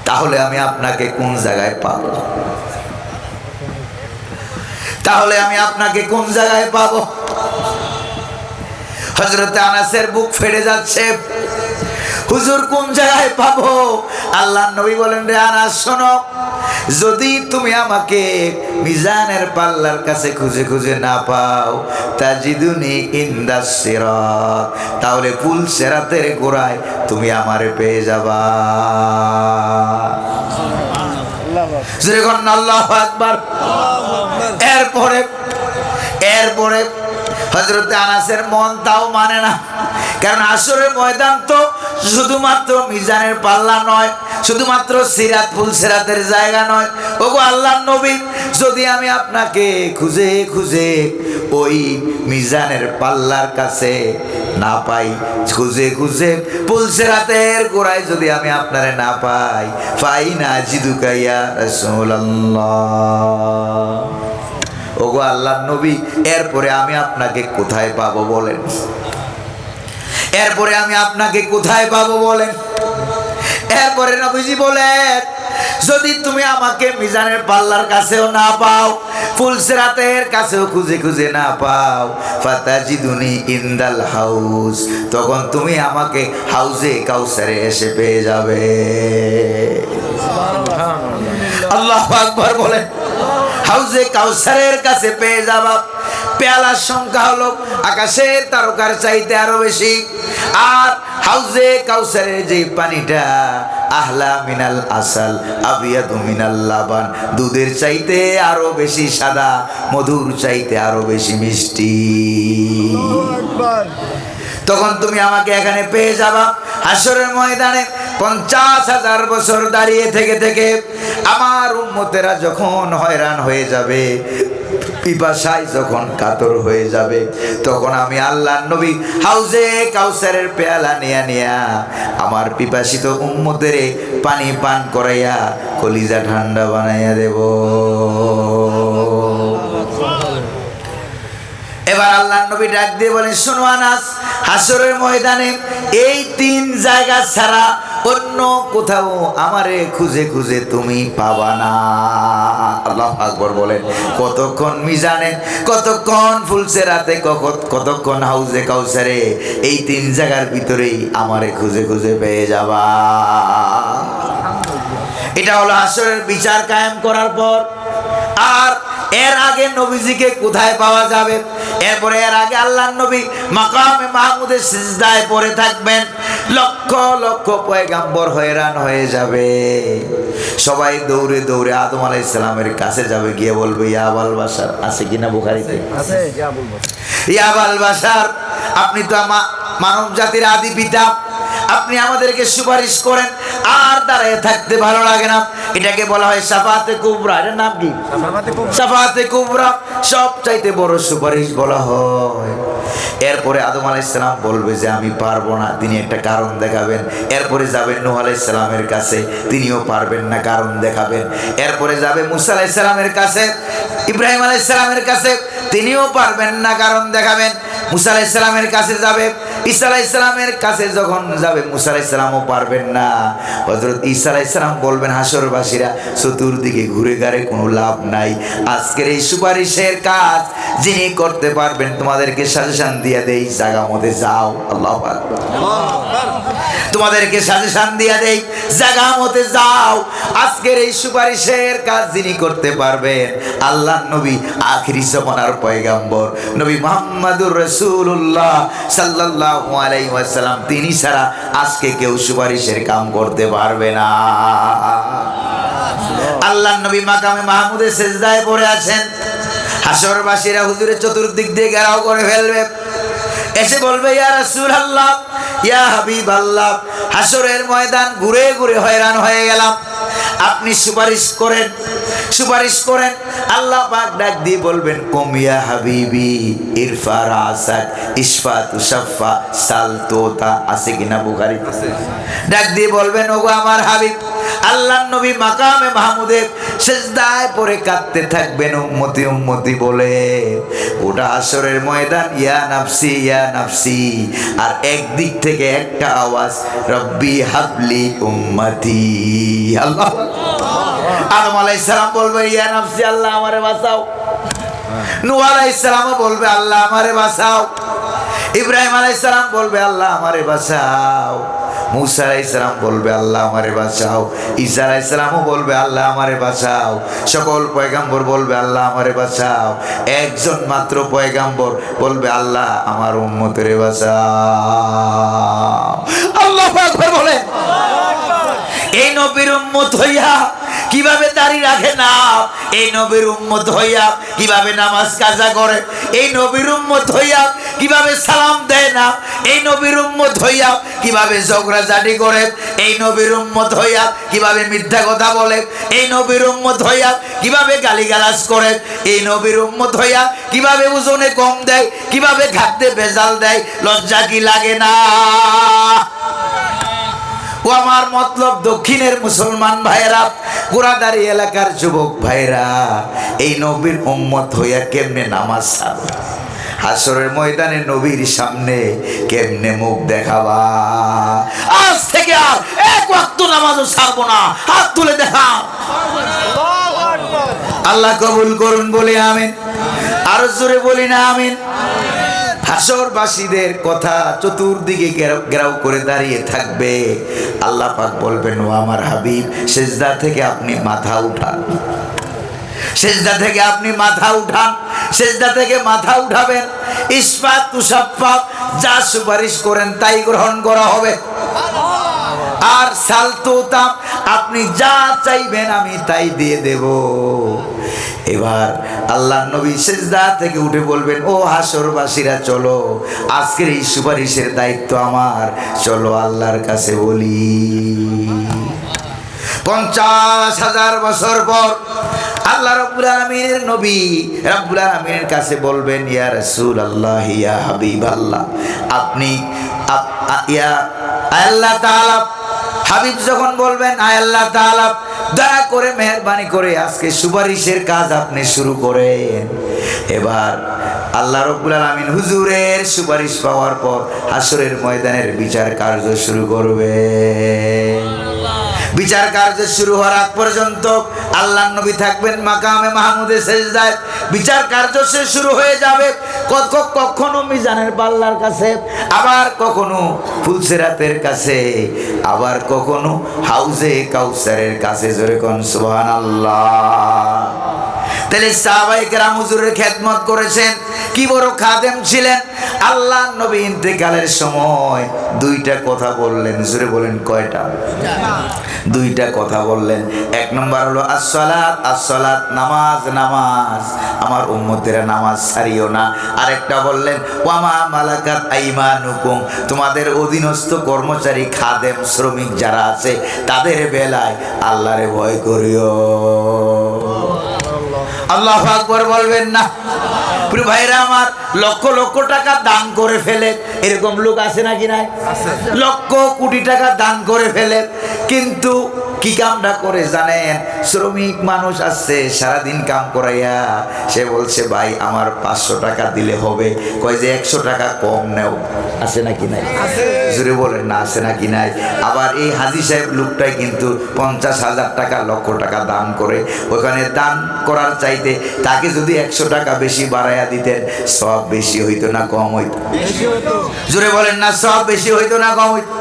তাহলে আমি আপনাকে কোন জায়গায় পাবো? তাহলে আমি আপনাকে কোন জায়গায় পাবো? হযরতে আনাসের বুক ফেটে যাচ্ছে, হুজুর কোন জায়গায় পাবো? আল্লাহর নবী বলেন, রে আনাস শোনো, যদি তুমি আমাকে মিজানের পাল্লার কাছে খুঁজে খুঁজে না পাও, তাজিদুনি ইনদাস সিরাত, তাহলে পুল সিরাতের গোড়ায় তুমি আমারে পেয়ে যাবা। আল্লাহু আকবার। এরপরে হযরতে আনাসের মন তাও মানে না, কারণ হাসরের ময়দান তো শুধুমাত্র মিজানের পাল্লা নয়, শুধুমাত্র সিরাত ফুল সিরাতের জায়গা নয়। ওগো আল্লাহর নবী, যদি আমি আপনাকে খুঁজে খুঁজে ওই মিজানের পাল্লার কাছে না পাই, খুঁজে খুঁজে ফুল সিরাতের গোড়ায় যদি আমি আপনারে না পাই, ফাইনা আজিদুকা ইয়া রাসূলুল্লাহ। ওগো আল্লাহর নবী, এরপরে আমি আপনাকে কোথায় পাবো বলেন? এরপরে আমি আপনাকে কোথায় পাবো বলেন? এরপরে নবীজি বলেন, যদি তুমি আমাকে মিজানের পাল্লার কাছেও না পাও, ফুলসিরাতের কাছেও খুঁজে খুঁজে না পাও, ফাতাজিদুনি ইনদাল হাউস, তখন তুমি আমাকে হাউজে কাউসারে এসে পেয়ে যাবে। আল্লাহু আকবার বলেন। হাউজে কাউসারের কাছে পেয়ে যাবা। পেয়ালার সংখ্যা হলো আকাশের তারকার চাইতে আরো বেশি, আর হাউজে কাউসারের যে পানিটা আহলা মিনাল আসাল আবিয়াদু মিনাল লাবান, দুধের চাইতে আরো বেশি সাদা, মধুর চাইতে আরো বেশি মিষ্টি। তখন তুমি আমাকে এখানে পেয়ে যাবা। হাসরের ময়দানে 50,000 বছর দাঁড়িয়ে থেকে থেকে আমার উম্মতেরা যখন হয়রান হয়ে যাবে, পিপাসায় যখন কাতর হয়ে যাবে, তখন আমি আল্লাহর নবী হাউজে কাউসারের পেয়ালা নিয়া নিয়া আমার পিপাসিত উম্মতের পানি পান করাইয়া কলিজা ঠান্ডা বানাইয়া দেব। এবার আল্লাহর নবী ডাক দিয়ে বলেন, শোনো আনাস, হাসরের ময়দানে এই 3 জায়গা ছাড়া অন্য কোথাও আমারে খুঁজে খুঁজে তুমি পাবা না। আল্লাহু আকবার বলেন। কতক্ষণ মিজানে, কতক্ষণ ফুলসিরাতে, কতক্ষণ হাউজে কাউসারে, এই 3 জায়গার ভিতরেই আমারে খুঁজে খুঁজে পেয়ে যাবা। এটা হলো হাসরের বিচার কায়েম করার পর আর এর আগে নবীজিকে কোথায় পাওয়া যাবে? এরপরে এর আগে আল্লাহর নবী মাকামে মাহমুদের সিজদায় পড়ে থাকবেন। লক্ষ লক্ষ পয়গাম্বর হয়রান হয়ে যাবে। সবাই দৌড়ে দৌড়ে আদম আলাইহিস সালামের কাছে যাবে, গিয়ে বলবে ইয়া আবাল বাশার, আছে কিনা বুখারীতে? আছে। ইয়া আবাল বাশার, আপনি তো মানব জাতির আদি পিতা, আপনি আমাদেরকে সুপারিশ করেন। আর দাঁড়িয়ে থাকতে ভালো লাগে না, এটাকে বলা হয় শাফাআতে কুবরা। এর নাম কি? শাফাআতে কুবরা, সবচাইতে বড় সুপারিশ বলা হয়। এরপরে আদম আলাইহিস সালাম বলবে যে আমি পারবো না, তিনি একটা কারণ দেখাবেন। এরপরে যাবেন নূহ আলাইহিস সালামের কাছে, তিনিও পারবেন না, কারণ দেখাবেন। এরপরে যাবে মুসা আলাইহিস সালামের কাছে, ইব্রাহিম আলাইহিস সালামের কাছে, তিনিও পারবেন না, কারণ দেখাবেন। মুসা আলাইহিস সালামের কাছে যাবে, ঈসা আলাইহিস সালামের কাছে যখন যাবে, মুসা আলাইহিস সালামও পারবেন না। হযরত ঈসা আলাইহিস সালাম বলবেন হাসরবাসীরা চতুর্দিকে ঘুরে ঘাড়ে কোনো লাভ নাই, আজকের এই সুপারিশের কাজ যিনি করতে পারবেন তোমাদেরকে সাজেশন দিয়ে দেই, জায়গা মতে যাও। আল্লাহু আকবার। তোমাদেরকে সাজেশন দিয়ে দেই, জায়গা মতে যাও। আজকের এই সুপারিশের কাজ যিনি করতে পারবেন, আল্লাহর নবী, আখিরি জামানার পয়গাম্বর নবী মুহাম্মদুর রাসূলুল্লাহ সাল্লাল্লাহু আলাইহি ওয়াসাল্লাম, তিনি ছাড়া আজকে কেউ সুপারিশের কাম করতে পারবে না। আল্লাহর নবী মাকামে মাহমুদে সিজদায় পড়ে আছেন। হাসরবাসীরা হুজুরের চতুর্দিক দিয়ে ঘেরাও করে ফেলবে, এসে বলবে ইয়া রাসূলুল্লাহ, ইয়া হাবিবাল্লাহ, হাসরের ময়দান ঘুরে ঘুরে হয়রান হয়ে গেলাম, আপনি সুপারিশ করেন, সুপারিশ করেন। আল্লাহ পাক ডাক দিয়ে বলবেন কুম ইয়া হাবিবি ইরফা রাসাক ইশফা তুশাফা সাল তোতা, আছে কিনা বুখারীতে? ডাক দিয়ে বলবেন ওগো আমার হাবিব, আল্লাহর নবী মাকামে মাহমুদে সিজদায় পড়ে কাঁদতে থাকবেন উম্মতি উম্মতি বলে। ওটা হাসরের ময়দান, ইয়া নাফসি ইয়া নাফসি। আর একদিক থেকে একটা আওয়াজ, রব্বি হাবলি উম্মতি। আল্লাহ, আদম আলাইহিস সালাম বলবে ইয়া নাফসি, আল্লাহ আমারে বাঁচাও। নূহ আলাইহিস সালামও বলবে আল্লাহ আমারে বাঁচাও। ইব্রাহিম আলাইহিস সালাম বলবে আল্লাহ আমারে বাঁচাও। মুসা আলাইহিস সালাম বলবে আল্লাহ আমারে বাঁচাও। ঈসা আলাইহিস সালামও বলবে আল্লাহ আমারে বাঁচাও। সকল পয়গাম্বর বলবে আল্লাহ আমারে বাঁচাও। একজন মাত্র পয়গাম্বর বলবে আল্লাহ আমার উম্মতের বাঁচাও। আল্লাহু আকবার বলে। এই নবীর উম্মত হইয়া কিভাবে দাঁড়িয়ে রাখে না, এই নবীর উম্মত হইয়া কিভাবে নামাজ কাজা করে, এই নবীর উম্মত হইয়া কিভাবে সালাম দেয় না, এই নবীর উম্মত হইয়া কিভাবে ঝগড়াঝাটি করে, এই নবীর উম্মত হইয়া কিভাবে মিথ্যা কথা বলে, এই নবীর উম্মত হইয়া কিভাবে গালিগালাজ করে, এই নবীর উম্মত হইয়া কিভাবে ওজনে কম দেয়, কিভাবে খাদ্যে ভেজাল দেয়, লজ্জা কি লাগে না? ও আমার মতলব দক্ষিণের মুসলমান ভাইরা, গোড়াদারি এলাকার যুবক ভাইরা, এই নবীর উম্মত হইয়া কেমনে নামাজ ছাড়বে? হাসরের ময়দানে নবীর সামনে কেমনে মুখ দেখাবা? আজ থেকে আর এক ওয়াক্ত নামাজও ছাড়বো না, হাত তুলে দেখা। আল্লাহ কবুল করুন বলে আমিন। আরো জোরে বলি না আমিন। হাসরবাসীদের কথা চতুর্দিকে ঘেরাও করে দাঁড়িয়ে থাকবে। আল্লাহ পাক বলবেন ও আমার হাবিব, সিজদা থেকে আপনি মাথা উঠান, সিজদা থেকে আপনি মাথা উঠান, সিজদা থেকে মাথা উঠাবেন। ইসফাত তুশাফফাত, যা সুপারিশ করেন তাই গ্রহণ করা হবে। আর সালতুতা, আপনি যা চাইবেন আমি তাই দিয়ে দেব। এবার আল্লাহর নবী সিজদা থেকে উঠে বলবেন ও হাসরবাসীরা চলো, আজকের এই সুপারিশের দায়িত্ব আমার, চলো আল্লাহর কাছে বলি। 50,000 বছর পর আল্লাহ রাব্বুল আলামিনের নবী রাব্বুল আলামিনের কাছে বলবেন ইয়া রাসূলুল্লাহ ইয়া হাবিবাল্লাহ, আপনি ইয়া আল্লাহ তাআলা, হাবিব যখন বলবেন আয় আল্লাহ তাআলা, দয়া করে মেহেরবানি করে আজকে সুপারিশের কাজ আপনি শুরু করেন। এবার আল্লাহ রাব্বুল আলামিন হুজুরের সুপারিশ পাওয়ার পর হাসরের ময়দানের বিচার কার্য শুরু করবে। বিচার কার্য শুরু হওয়ার আগ পর্যন্ত আল্লাহর নবী থাকবেন মাকামে মাহমুদে সিজদায়। বিচার কার্য শেষ শুরু হয়ে যাবে, কখনো মিজানের পাল্লার কাছে, আবার কখনো ফুলসিরাতের কাছে, আবার কখনো হাউজে কাউসারের কাছে। জোরে কোন সুবহানাল্লাহ। তাহলে সাহাবায়ে কেরাম হুজুরের খেদমত করেছেন, কি বড় খাদেম ছিলেন। আল্লাহ নবী ইন্তেকালের সময় দুইটা কথা বললেন, জোরে বলেন কয়টা? দুইটা কথা বললেন। এক নম্বর হলো আসসালাত, আসসালাত, নামাজ, নামাজ, আমার উম্মতেরা নামাজ ছাড়িও না। আরেকটা বললেন ওয়ামা মালাকাত আইমানুকুম, তোমাদের অধীনস্থ কর্মচারী খাদেম শ্রমিক যারা আছে তাদের বেলায় আল্লাহরে ভয় করিও। আল্লাহু আকবার বলবেন না? প্রিয় ভাইরা আমার, লক্ষ লক্ষ টাকা দান করে ফেলে, এরকম লোক আছে নাকি নাই? লক্ষ কোটি টাকা দান করে ফেলে, কিন্তু কি কামটা করে জানেন? শ্রমিক মানুষ আসছে সারাদিন কাম করাইয়া, সে বলছে ভাই আমার 500 টাকা দিলে হবে, কয় যে 100 টাকা কম নেও। আছে নাকি নাই? জোরে বলেন না, আছে নাকি নাই? আবার এই হাজী সাহেব লোকটাই কিন্তু 50,000 টাকা, লক্ষ টাকা দান করে। ওখানে দান করার চাইতে তাকে যদি 100 টাকা বেশি বাড়াইয়া দিতেন, সব বেশি হইতো না কম হইতো? জোরে বলেন না, সব বেশি হইতো না কম হইতো?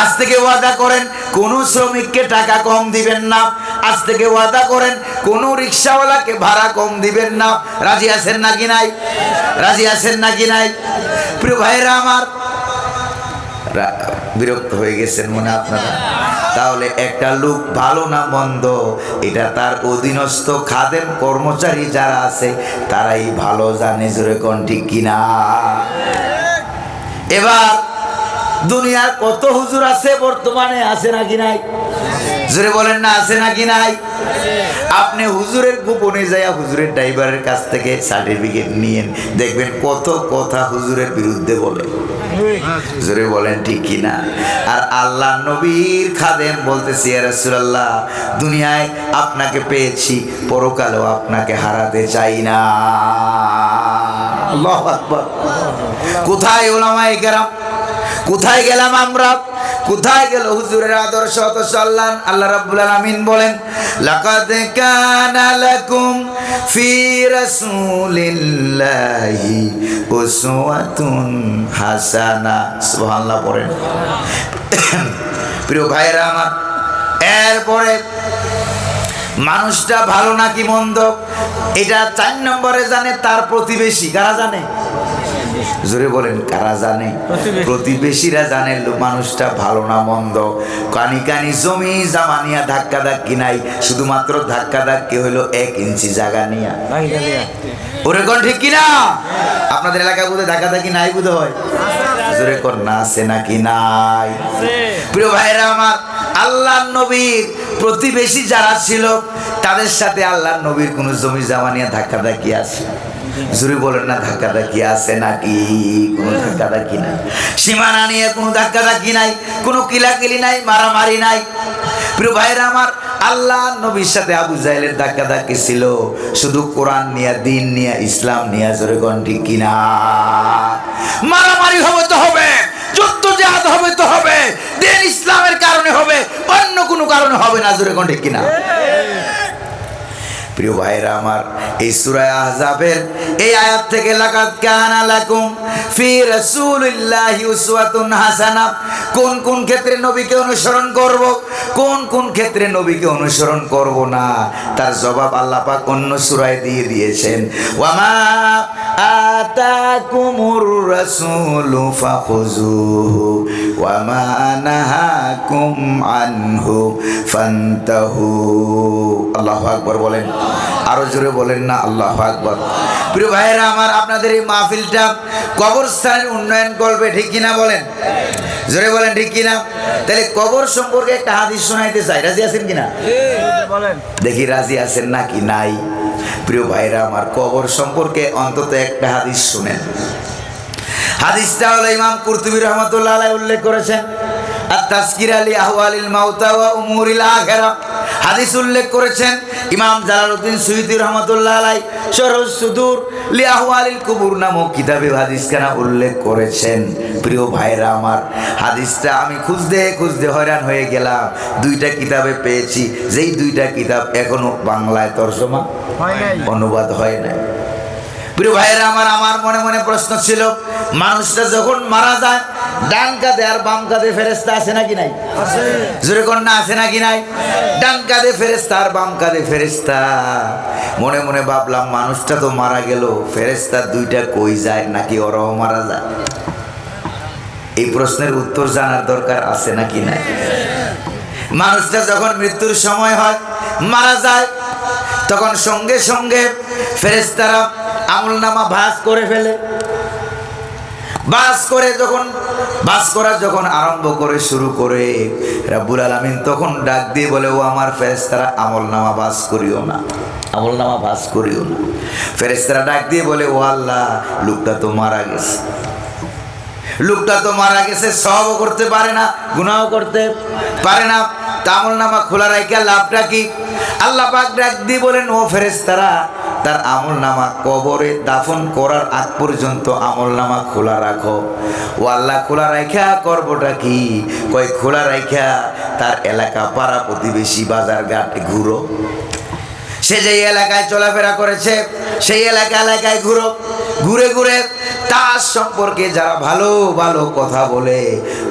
আজ থেকে ওয়াদা করেন কোন শ্রমিককে টাকা কম দিবেন না। আজ থেকে ওয়াদা করেন কোন রিকশাওয়ালাকে ভাড়া কম দিবেন না। রাজি আছেন নাকি নাই? রাজি আছেন নাকি নাই? প্রিয় ভাইরা আমার, বিরক্ত হয়ে গেছেন মনে আপনারা? তাহলে একটা লোক ভালো না মন্দ, এটা তার অধীনস্থ খাদেম কর্মচারী যারা আছে তারাই ভালো জানে। জোরে কোন ঠিক কিনা? এবার দুনিয়ার কত হুজুর আছে বর্তমানে, আছে নাকি নাই? জোরে বলেন না, আছে নাকি নাই? আপনি হুজুরের গোপনে যাইয়া হুজুরের ড্রাইভারের কাছ থেকে সার্টিফিকেট নিয়েন, দেখবেন কত কথা হুজুরের বিরুদ্ধে বলে। জোরে বলেন ঠিক কিনা? আর আল্লাহ নবীর খাদেম বলতেছি, ইয়া রাসূলুল্লাহ, দুনিয়ায় আপনাকে পেয়েছি, পরকালেও আপনাকে হারাতে চাই না। আল্লাহু আকবার। কোথায় উলামায়ে কেরাম? কোথায় গেলাম আমরা? কোথায় গেল হুজুরের আদর্শ? আল্লাহ রাব্বুল আলামিন বলেন লাকাদ কানা লাকুম ফি রাসূলিল্লাহি উসওয়াতুন হাসানা। সুবহানাল্লাহ পড়েন। প্রিয় ভাইরা আমার, এরপরে মানুষটা ভালো নাকি মন্দ এটা 4 নম্বরে জানে তার প্রতিবেশী। কারা জানে? জোরে বলেন, কারা জানে? প্রতিবেশীরা জানে মানুষটা ভালো না মন্দ। কানি কানি জমি জামা নিয়া ধাক্কা ধাক্কি নাই, শুধুমাত্র ধাক্কা ধাক্কি হইলো 1 ইঞ্চি জায়গা নিয়া। ওরে কোন ঠিক কিনা? আপনাদের এলাকায় বোধহয় ধাক্কা ধাক্কি নাই বোধ হয়? জোরে কোন না, আছে নাকি নাই? প্রিয় ভাইরা আমার, আল্লাহ নবীর প্রতিবেশী যারা ছিল তাদের সাথে আল্লাহ নবীর কোন জমি জামা নিয়ে ধাক্কা ধাক্কি আছে? জোরে বলেন না, ধাক্কা ধাক্কি আছে নাকি? কোনো ধাক্কা ধাক্কি নাই। সীমানা নিয়ে কোনো ধাক্কা ধাক্কি নাই, কোনো কিলাকিলি নাই, মারামারি নাই। প্রিয় ভাইরা আমার, আল্লাহ নবীর সাথে আবু জাহেলের ধাক্কা ধাক্কি ছিল শুধু কোরআন নিয়ে, দিন নিয়ে, ইসলাম নিয়ে। জোরে কোন ঠিক কিনা? মারামারি হবে তো হবে, যুদ্ধ জিহাদ হবে তো হবে, দিন ইসলামের কারণে হবে, অন্য কোনো কারণে হবে না। জোরে কোন ঠিক কিনা? প্রিয় ভাইরা আমার, এই সূরা আহজাবের এই আয়াত থেকে লাকাদ কানা লাকুম ফি রাসূলিল্লাহি উসওয়াতুন হাসানা, কোন কোন ক্ষেত্রে নবীকে অনুসরণ করব, কোন কোন ক্ষেত্রে নবীকে অনুসরণ করব না, তার জবাব আল্লাহ পাক অন্য সূরায় দিয়ে দিয়েছেন। ওয়ামা আতাকুমুর রাসূলু ফাখুযুহু ওয়ামা নাহাকুম আনহু ফান্তাহু। আল্লাহু আকবার বলেন, আরো জোরে বলেন না আল্লাহু আকবার। প্রিয় ভাইয়েরা আমার, আপনাদের এই মাহফিলটা কবরস্থানের উন্নয়ন করবে, ঠিক কিনা বলেন? জোরে বলেন ঠিক কিনা? তাহলে কবর সম্পর্কে একটা হাদিস শোনাইতে চাই, রাজি আছেন কিনা? দেখি রাজি আছেন নাকি নাই। প্রিয় ভাইরা আমার, কবর সম্পর্কে অন্তত একটা হাদিস শুনেন। হাদিসটা হলো ইমাম কুরতুবী রাহমাতুল্লাহ আলাইহি উল্লেখ করেছেন, আত-তাযকিরা লি আহওয়ালিল মাউতা ওয়া উমুরিল আখিরা। হাদিস উল্লেখ করেছেন ইমাম জালালউদ্দিন সুয়ুতী রাহমাতুল্লাহ আলাইহি শরহুস সুদূর লি আহওয়ালিল কুবুর নামক কিতাবে হাদিসখানা উল্লেখ করেছেন। প্রিয় ভাইরা আমার, হাদিসটা আমি খুঁজতে খুঁজতে হয়রান হয়ে গেলাম। 2টা কিতাবে পেয়েছি, যেই 2টা কিতাব এখনো বাংলায় তরজমা হয় নাই, অনুবাদ হয় নাই। প্রিয় ভাইরা আমার মনে মনে প্রশ্ন ছিল, মানুষটা যখন মারা যায় ডান কাঁধে আর বাম কাঁধে ফেরেশতা আছে নাকি নাই? জোরে কোন না, আছে নাকি নাই? ডান কাঁধে ফেরেশতা আর বাম কাঁধে ফেরেশতা। মনে মনে ভাবলাম মানুষটা তো মারা গেল, ফেরেশতা দুইটা কই যায়, নাকি ওরাও মারা যায়? এই প্রশ্নের উত্তর জানার দরকার আছে নাকি নাই? মানুষটা যখন মৃত্যুর সময় হয়, মারা যায়, তখন সঙ্গে সঙ্গে ফেরেশতারা আমলনামা ভাঁজ করে ফেলে। ভাঁজ করা যখন আরম্ভ করে শুরু করে, রাব্বুল আলামিন তখন ডাক দিয়ে বলে, ও আমার ফেরেশতারা আমলনামা ভাঁজ করিও না, আমলনামা ভাঁজ করিও না। ফেরেশতারা ডাক দিয়ে বলে, ও আল্লাহ, লোকটা তো মারা গেছে, লোকটা তো মারা গেছে, সওয়াবও করতে পারে না, গুনাহও করতে পারে না, আমলনামা খোলা রাখা লাভটা কি? আল্লাহ পাক ডাক দিয়ে বলেন, ও ফেরেশতারা, তার আমলনামা কবরে দাফন করার আগ পর্যন্ত আমলনামা খোলা রাখো। ও আল্লাহ, খোলা রাখা করবোটা কি? কয় খোলা রাখা তার এলাকা, পাড়া প্রতিবেশী, বাজার ঘাটে ঘুরো। সে যে এলাকায় চলাফেরা করেছে সেই এলাকায় ঘুরো, ঘুরে ঘুরে তার সম্পর্কে যারা ভালো ভালো কথা বলে,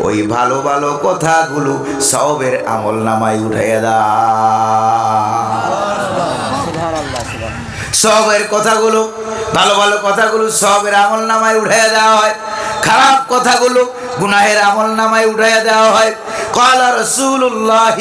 ওই ভালো ভালো কথাগুলো সওয়াবের আমলনামায় উঠাইয়া দাও। সওয়াবের কথাগুলো, ভালো ভালো কথাগুলো সওয়াবের আমলনামায় উঠাইয়া দেওয়া হয়, খারাপ কথাগুলো গুনাহের আমলনামায় উঠাইয়া দেওয়া হয়। ক্বালা রাসূলুল্লাহ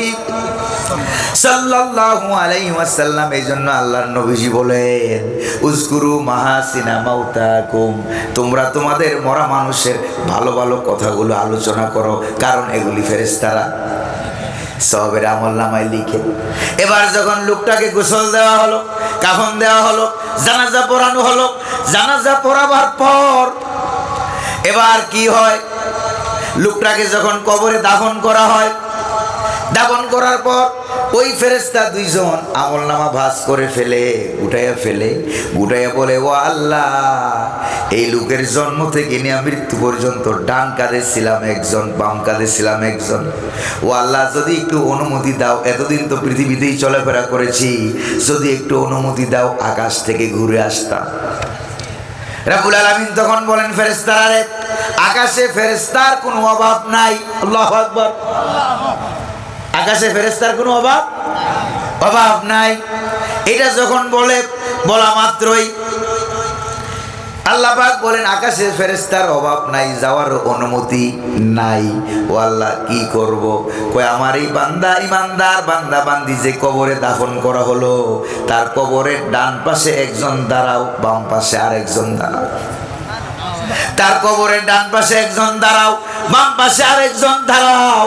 সাল্লাল্লাহু আলাইহি ওয়াসাল্লাম, এই জন্য আল্লাহর নবীজি বলেন, উযকুরু মাহাসিনা মাউতাকুম, তোমরা তোমাদের মরা মানুষের ভালো ভালো কথাগুলো আলোচনা করো, কারণ এগুলি ফেরেশতারা সওয়াবের আমলনামায় লিখে। এবার যখন লোকটাকে গোসল দেওয়া হলো, কাফন দেওয়া হলো, জানাজা পড়ানো হলো, জানাজা পড়াবার পর এবার কি হয়, লোকটাকে যখন কবরে দাফন করা হয়, দাফন করার পর ওই ফেরেশতা দুইজন আমলনামা ভাঁজ করে ফেলে, উঠাইয়া বলে, ও আল্লাহ, এই লোকের জন্ম থেকে নিয়ে মৃত্যু পর্যন্ত ডান কাঁধে ছিলাম একজন, বাম কাঁধে ছিলাম একজন। ও আল্লাহ, যদি একটু অনুমতি দাও, এতদিন তো পৃথিবীতেই চলাফেরা করেছি, যদি একটু অনুমতি দাও, আকাশ থেকে ঘুরে আসতাম। রাব্বুল আলামিন তখন বলেন, ফেরেশতারা রে, আকাশে ফেরেশতার কোনো অভাব নাই। আল্লাহু আকবার। আকাশে ফেরেশতার কোনো অভাব নাই। এটা যখন বলা মাত্রই আল্লাহ পাক বলেন, আকাশে ফেরেশতার অভাব নাই, যাওয়ার অনুমতি নাই। ও আল্লাহ, কি করব? কই, আমার এই বান্দা, ইমানদার বান্দা বান্দি যে কবরে দাফন করা হলো, তার কবরের ডান পাশে একজন দাঁড়াও, বাম পাশে আরেকজন দাঁড়াও। তার কবরের ডান পাশে একজন দাঁড়াও, বাম পাশে আরেকজন দাঁড়াও।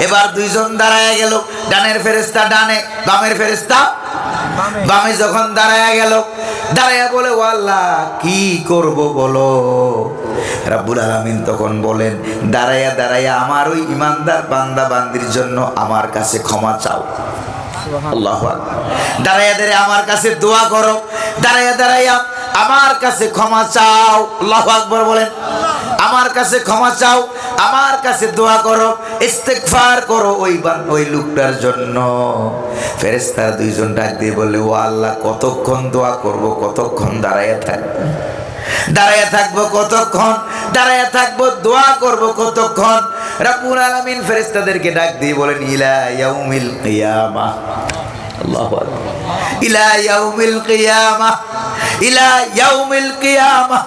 এবার দুইজন দাঁড়ায় গেল, ডানের ফেরেশতা ডানে, বামের ফেরেশতা বামে। যখন দাঁড়ায় গেল, দাঁড়ায় বলে, ও আল্লাহ, কি করব বলো? রাব্বুল আলামিন তখন বলেন, দাঁড়ায়া আমার ওই ইমানদার বান্দা বান্দির জন্য আমার কাছে ক্ষমা চাও। আল্লাহু আকবার। দাঁড়ায়া আমার কাছে দোয়া করো, দাঁড়ায়া আমার কাছে ক্ষমা চাও। আল্লাহু আকবার বলেন। আমার কাছে ক্ষমা চাও, আমার কাছে দোয়া করো, ইস্তেগফার করো ওই লোকটার জন্য। ফেরেশতারা দুইজন ডাক দিয়ে বলে, ও আল্লাহ, কতক্ষণ দোয়া করব, কতক্ষণ দাঁড়ায়া থাকবো, কতক্ষণ দাঁড়ায়া থাকবো, দোয়া করব কতক্ষণ? রাব্বুল আলামিন ফেরেশতাদেরকে ডাক দিয়ে বলেন, ইলা ইয়াউমিল কিয়ামাহ। আল্লাহু আকবার। ইলা ইয়াউমিল কিয়ামাহ, ইলা ইয়াউমিল কিয়ামাহ।